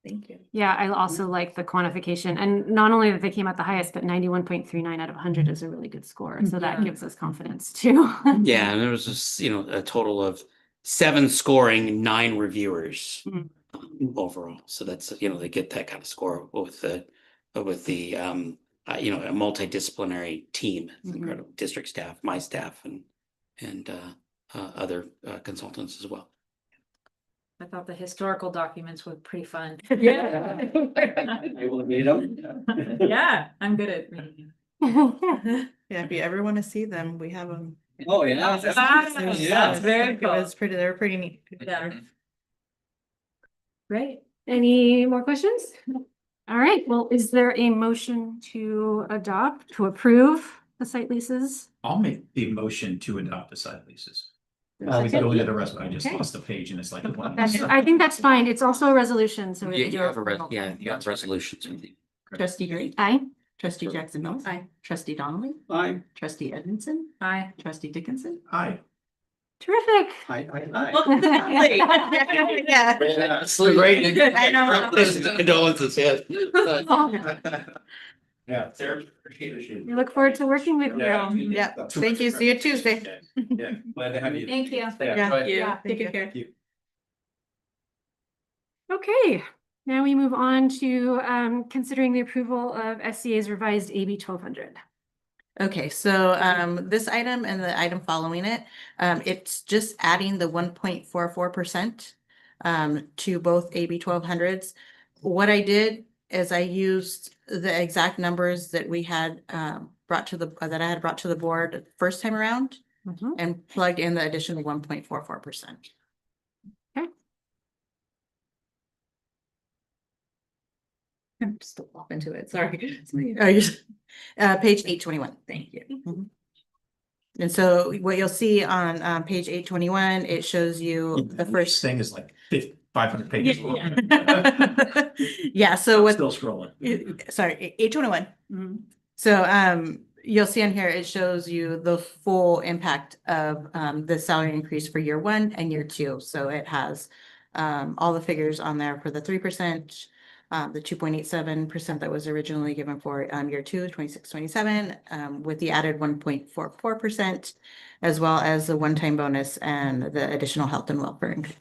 Thank you. Yeah, I also like the quantification, and not only that they came out the highest, but 91.39 out of 100 is a really good score. So that gives us confidence too. Yeah, and there was just a total of 7 scoring, 9 reviewers overall. So that's they get that kind of score with the a multidisciplinary team. It's incredible. District staff, my staff, and other consultants as well. I thought the historical documents were pretty fun. Yeah. Able to meet them. Yeah, I'm good at reading. Yeah, if you ever want to see them, we have them. Oh, yeah. That's very cool. It was pretty, they were pretty neat. Yeah. Great. Any more questions? All right, well, is there a motion to approve the site leases? I'll make the motion to adopt the site leases. We go into the rest, but I just Okay. lost the page and it's like. I think that's fine. It's also a resolution, so. You have resolutions. Trustee Green. Aye. Trustee Jackson Mills. Aye. Trustee Donnelly. Aye. Trustee Edmondson. Aye. Trustee Dickinson. Aye. Terrific. Yeah. Great. I know. Condolences, yes. Yeah, Sarah, appreciate it. We look forward to working with you. Yeah, thank you. See you Tuesday. Yeah, glad to have you. Thank you. Yeah. Take good care. Okay, now we move on to considering the approval of SCA's revised AB 1200. Okay, so this item and the item following it, it's just adding the 1.44% to both AB 1200s. What I did is I used the exact numbers that we had brought to the board first time around and plugged in the additional 1.44%. I'm just off into it. Sorry. Page 821. Thank you. And so what you'll see on page 821, it shows you the first thing is like 500 pages long. Yeah. So what? Still scrolling. Sorry, 821. So you'll see on here it shows you the full impact of the salary increase for year 1 and year 2. So it has all the figures on there for the 3%. The 2.87% that was originally given for year 2, 26-27, with the added 1.44%, as well as the one-time bonus and the additional health and welfare increase.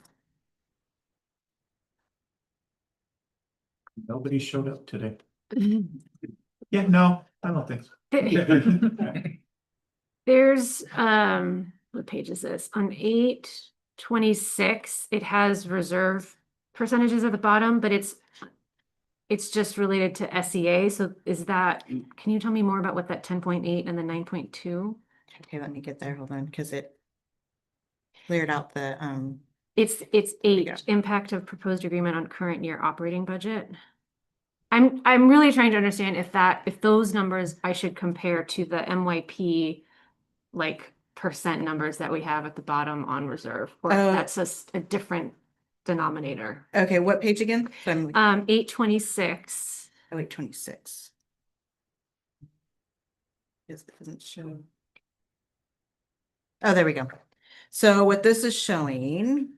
Nobody showed up today. Yeah, no, I don't think so. There's what page is this? On 826, it has reserve percentages at the bottom, but it's just related to SEA. So is that, can you tell me more about what that 10.8 and the 9.2? Okay, let me get there. Hold on, because it cleared out the It's H, impact of proposed agreement on current year operating budget. I'm really trying to understand if those numbers I should compare to the MYP like percent numbers that we have at the bottom on reserve, or if that's just a different denominator. Okay, what page again? 826. Oh, 826. This doesn't show. Oh, there we go. So what this is showing,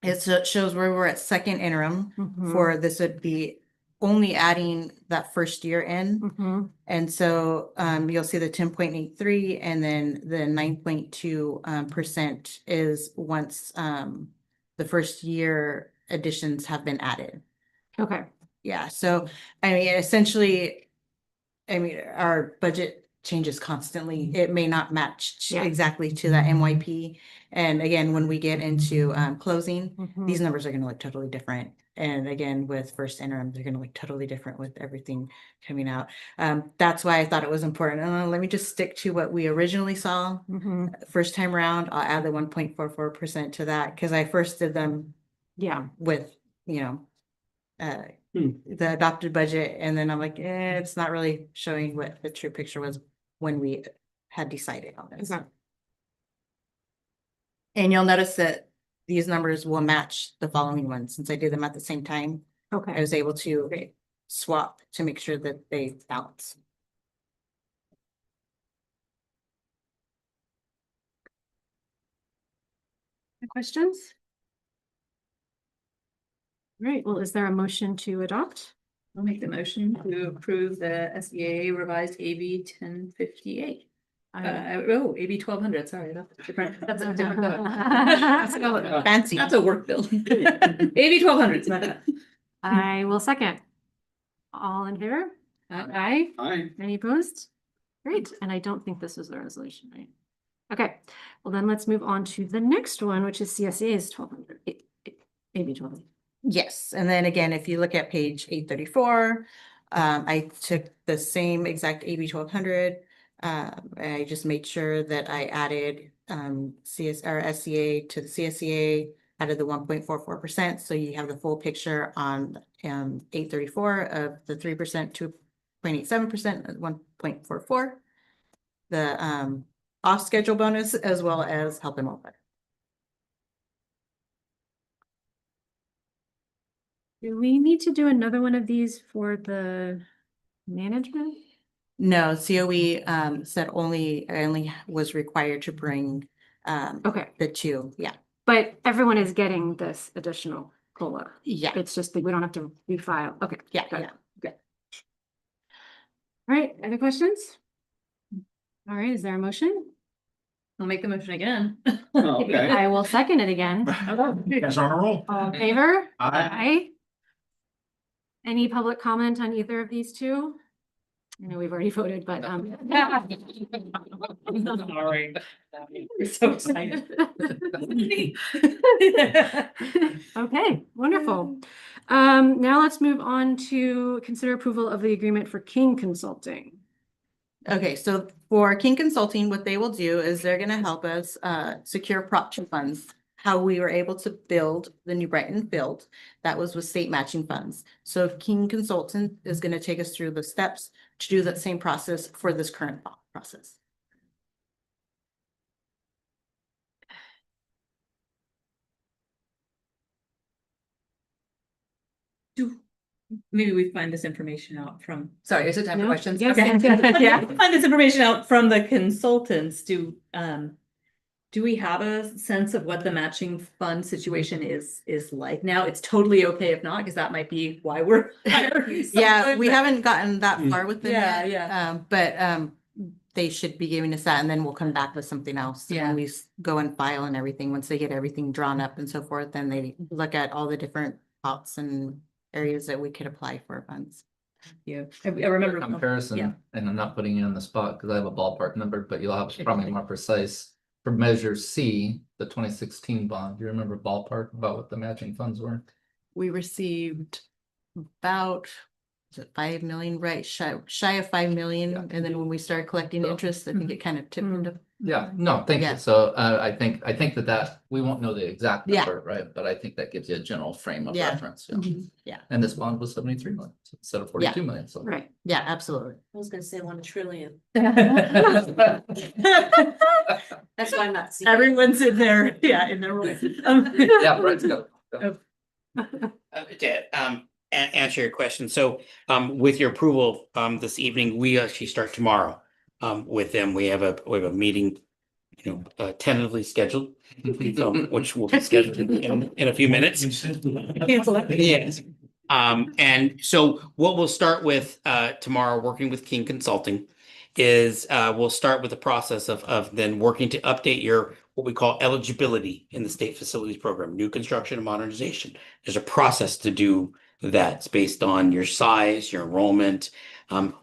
it shows where we're at second interim for this would be only adding that first year in. And so you'll see the 10.83 and then the 9.2% is once the first year additions have been added. Okay. Yeah, so I mean, essentially, I mean, our budget changes constantly. It may not match exactly to that MYP. And again, when we get into closing, these numbers are going to look totally different. And again, with first interim, they're going to look totally different with everything coming out. That's why I thought it was important. Let me just stick to what we originally saw first time around. I'll add the 1.44% to that because I first did them with, the adopted budget. And then I'm like, it's not really showing what the true picture was when we had decided on this. And you'll notice that these numbers will match the following ones. Since I did them at the same time, I was able to swap to make sure that they balance. Questions? All right, well, is there a motion to adopt? I'll make the motion to approve the SEA revised AB 1058. AB 1200, sorry, that's different. That's a different code. Fancy. That's a work bill. AB 1200, it's not that. I will second. All in favor? Aye. Aye. Any opposed? Great, and I don't think this is the resolution, right? Okay, well then let's move on to the next one, which is CSEA's 1200, AB 1200. Yes, and then again, if you look at page 834, I took the same exact AB 1200. I just made sure that I added SCA to the CSEA, added the 1.44%. So you have the full picture on 834 of the 3%, 2.87%, 1.44. The off schedule bonus as well as health and welfare. Do we need to do another one of these for the management? No, COE said I only was required to bring the two, But everyone is getting this additional COLA. Yeah. It's just that we don't have to refile. Okay. Yeah, got it. yeah. Good. All right, other questions? All right, is there a motion? I'll make the motion again. Okay. I will second it again. You guys are on a roll. All in favor? Aye. Any public comment on either of these two? I know we've already voted, but Sorry. We're so excited. Okay, wonderful. Now let's move on to consider approval of the agreement for King Consulting. Okay, so for King Consulting, what they will do is they're going to help us secure prop funds. How we were able to build the New Brighton field, that was with state matching funds. So King Consultant is going to take us through the steps to do that same process for this current process. Maybe we find this information out from, sorry, is it time for No? questions? Yes. Okay. Yeah. Find this information out from the consultants. Do we have a sense of what the matching fund situation is like now? It's totally okay if not, because that might be why we're hiring Yeah, we haven't gotten that far with them Yeah, yet. yeah. But they should be giving us that, and then we'll come back with something else. Yeah. When we go and file and everything, once they get everything drawn up and so forth, then they look at all the different pots and areas that we could apply for funds. Yeah, I remember. Comparison, Yeah. and I'm not putting you on the spot because I have a ballpark number, but you'll have probably more precise. For Measure C, the 2016 bond, do you remember ballpark about what the matching funds were? We received about, is it 5 million, right? Shy of 5 million. Yeah. And then when we started collecting interest, I think it kind of tipped into. Yeah, no, thank Yeah. you. So I think that we won't know the exact Yeah. number, right? But I think that gives you a general frame of Yeah. reference. Yeah. And this bond was 73 million instead of 42 million. So Right. Yeah, absolutely. I was gonna say 1 trillion. That's That's why I'm not seeing. Everyone's in there, in their role. yeah, right. Go. To answer your question, so with your approval this evening, we actually start tomorrow with them. We have a meeting, tentatively scheduled, which will be scheduled in a few minutes. Yes. And so what we'll start with tomorrow, working with King Consulting, is we'll start with the process of then working to update your what we call eligibility in the state facilities program, new construction and modernization. There's a process to do that. It's based on your size, your enrollment,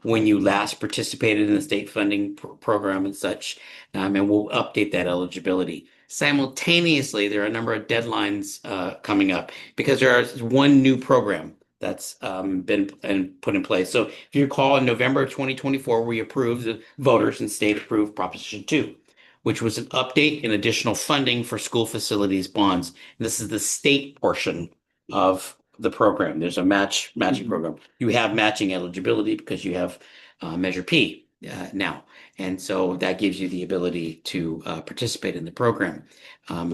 when you last participated in the state funding program and such, and we'll update that eligibility. Simultaneously, there are a number of deadlines coming up because there is one new program that's been put in place. So if you recall, in November of 2024, we approved, the voters and state approved Proposition 2, which was an update and additional funding for school facilities bonds. This is the state portion of the program. There's a matching program. You have matching eligibility because you have Measure P now. And so that gives you the ability to participate in the program,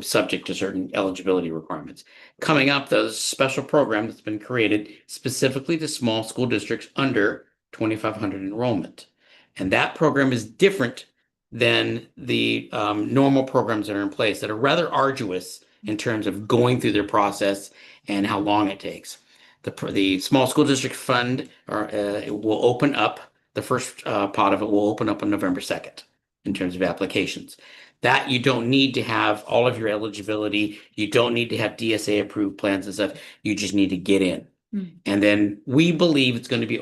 subject to certain eligibility requirements. Coming up, there's a special program that's been created specifically to small school districts under 2,500 enrollment. And that program is different than the normal programs that are in place that are rather arduous in terms of going through their process and how long it takes. The small school district fund it will open up. The first pot of it will open up on November 2nd in terms of applications. That you don't need to have all of your eligibility. You don't need to have DSA approved plans and stuff. You just need to get in. And then we believe it's going to be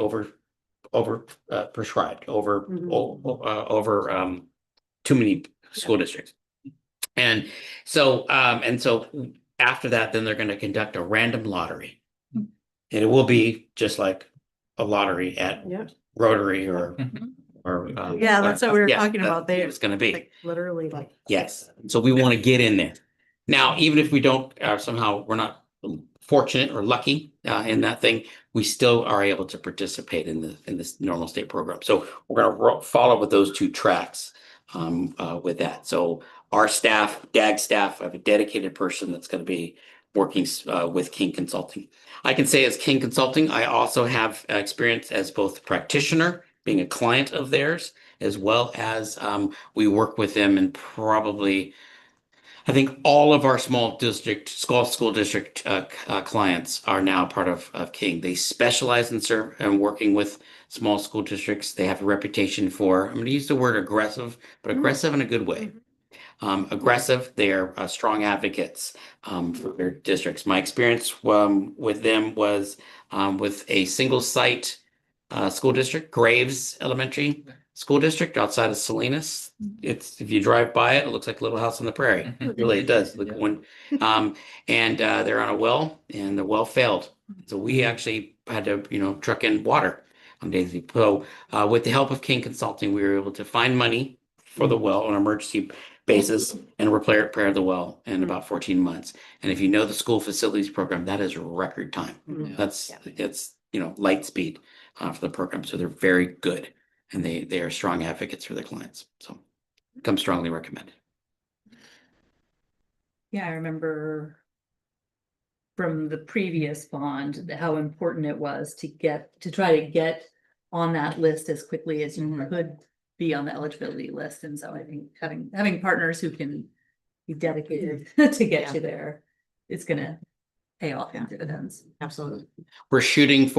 prescribed, over too many school districts. And so after that, then they're going to conduct a random lottery. And it will be just like a lottery at Rotary or Yeah, that's what we were talking about. It's going to be like literally like. yes. So we want to get in there. Now, even if we don't somehow we're not fortunate or lucky in that thing, we still are able to participate in this normal state program. So we're going to follow with those two tracks with that. So our staff, DAG staff, I have a dedicated person that's going to be working with King Consulting. I can say as King Consulting, I also have experience as both a practitioner, being a client of theirs, as well as we work with them and probably I think all of our small school district clients are now part of King. They specialize in working with small school districts. They have a reputation for, I'm going to use the word aggressive, but aggressive in a good way. Aggressive, they are strong advocates for their districts. My experience with them was with a single site school district, Graves Elementary School District outside of Salinas. It's if you drive by it, it looks like a little house on the prairie. Really, it does. Look one, and they're on a well, and the well failed. So we actually had to, truck in water on daily. So with the help of King Consulting, we were able to find money for the well on an emergency basis and repair the well in about 14 months. And if you know the school facilities program, that is record time. It's light speed for the program. So they're very good. And they are strong advocates for their clients. So come strongly recommended. Yeah, I remember from the previous bond, how important it was to try to get on that list as quickly as you could be on the eligibility list. And so I think having partners who can be dedicated to get you there, it's gonna pay off in dividends. Absolutely. We're shooting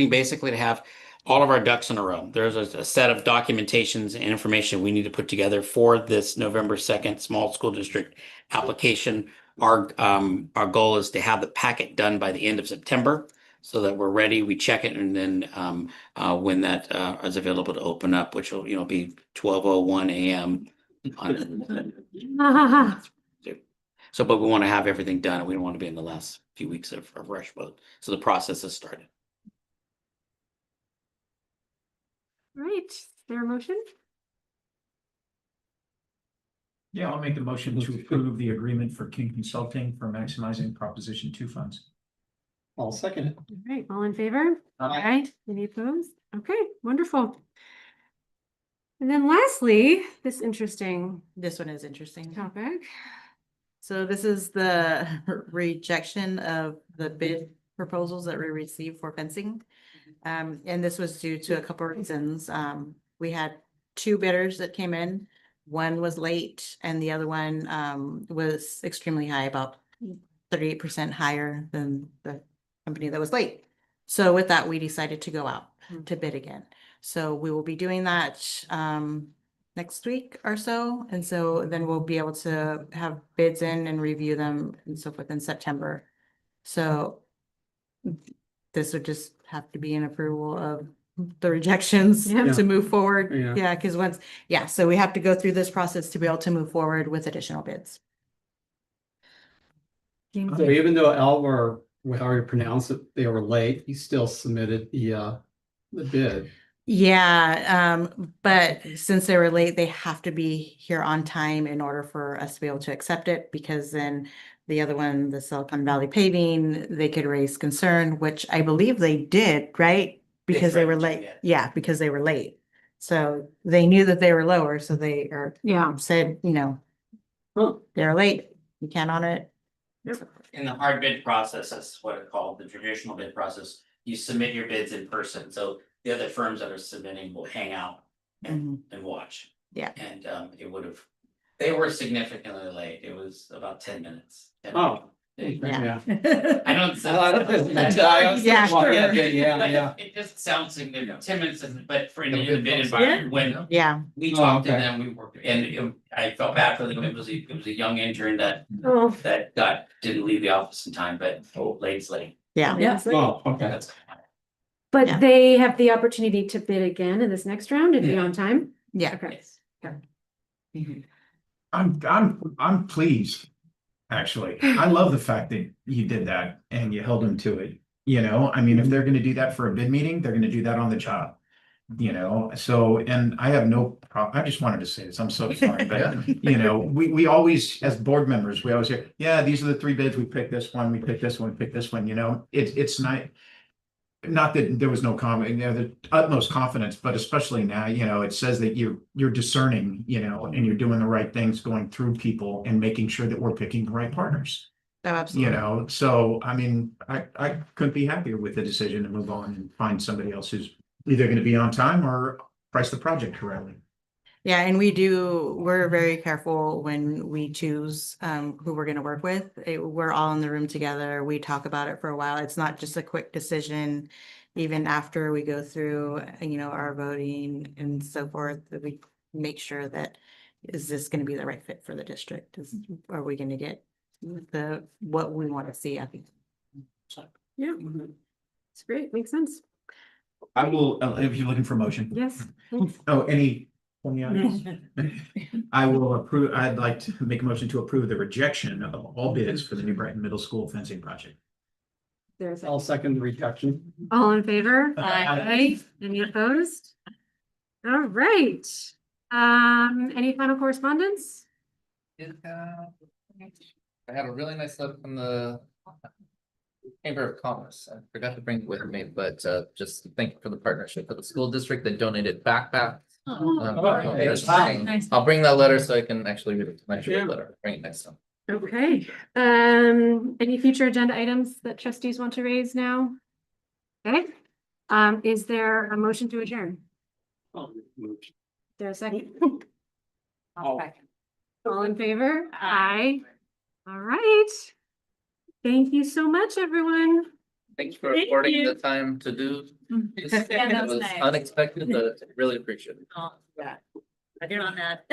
basically to have all of our ducks in a row. There's a set of documentations and information we need to put together for this November 2nd small school district application. Our goal is to have the packet done by the end of September so that we're ready. We check it, and then when that is available to open up, which will be 12:01 a.m. So, but we want to have everything done. We don't want to be in the last few weeks of rush mode. So the process has started. Right, is there a motion? Yeah, I'll make a motion to approve the agreement for King Consulting for maximizing Proposition 2 funds. I'll second it. All right, all in favor? Aye. Any opposed? Okay, wonderful. And then lastly, this one is interesting topic. So this is the rejection of the bid proposals that we received for fencing. And this was due to a couple of reasons. We had two bidders that came in. One was late and the other one was extremely high, about 38% higher than the company that was late. So with that, we decided to go out to bid again. So we will be doing that next week or so. And so then we'll be able to have bids in and review them and so forth in September. So this would just have to be an approval of the rejections Yeah. to move forward. Yeah. Yeah, because so we have to go through this process to be able to move forward with additional bids. So even though Elmer, however you pronounce it, they were late, he still submitted the bid. Yeah, but since they were late, they have to be here on time in order for us to be able to accept it, because then the other one, the Silicon Valley paving, they could raise concern, which I believe they did, right? Because they were threatened to, late. Yeah, because they were late. So they knew that they were lower, so they said, they're late, you can't honor it. In the hard bid process, that's what it's called, the traditional bid process, you submit your bids in person, so the other firms that are submitting will hang out and watch. Yeah. And they were significantly late, it was about 10 minutes. Oh. Yeah. I don't. Yeah, sure. Yeah. It just sounds significant, 10 minutes, but for in the Good bid process. environment, when Yeah. we Oh, talked to okay. them, we worked, and I felt bad for them, it was a young intern that Oh, didn't leave the office in time, but late's late. Yeah. yeah. Oh, okay. That's But Yeah. they have the opportunity to bid again in this next round and be Yeah. on time? Yeah. Okay. I'm pleased. Actually, I love the fact that you did that and you held them to it. I mean, if they're gonna do that for a bid meeting, they're gonna do that on the job. So, and I have no problem. I just wanted to say this. I'm so sorry, but we always, as board members, we always hear, yeah, these are the 3 bids. We picked this one, we picked this one, we picked this one, it's not that there was no comment, the utmost confidence, but especially now, it says that you're discerning, and you're doing the right things, going through people and making sure that we're picking the right partners. Oh, absolutely. So I mean, I couldn't be happier with the decision to move on and find somebody else who's either going to be on time or price the project correctly. Yeah, and we're very careful when we choose who we're gonna work with. We're all in the room together. We talk about it for a while. It's not just a quick decision. Even after we go through, our voting and so forth, that we make sure that, is this gonna be the right fit for the district? Are we gonna get what we want to see? I think. Yeah. It's great. Makes sense. I will, if you're looking for motion. Yes. Oh, any from the audience? I will approve, I'd like to make a motion to approve the rejection of all bids for the New Brighton Middle School fencing project. I'll second the rejection. All in favor? Aye. Any opposed? All right. Any final correspondence? I had a really nice letter from the Chamber of Commerce. I forgot to bring it with me, but just thank you for the partnership with the school district that donated backpacks. I'll bring that letter so I can actually read it. My letter. Bring it next time. Okay. Any future agenda items that trustees want to raise now? Okay. Is there a motion to adjourn? Is there a second? All in favor? Aye. All right. Thank you so much, everyone. Thanks for affording the time to do this. Yeah, that It was was nice. unexpected, but really appreciate it. Yeah. I did on that.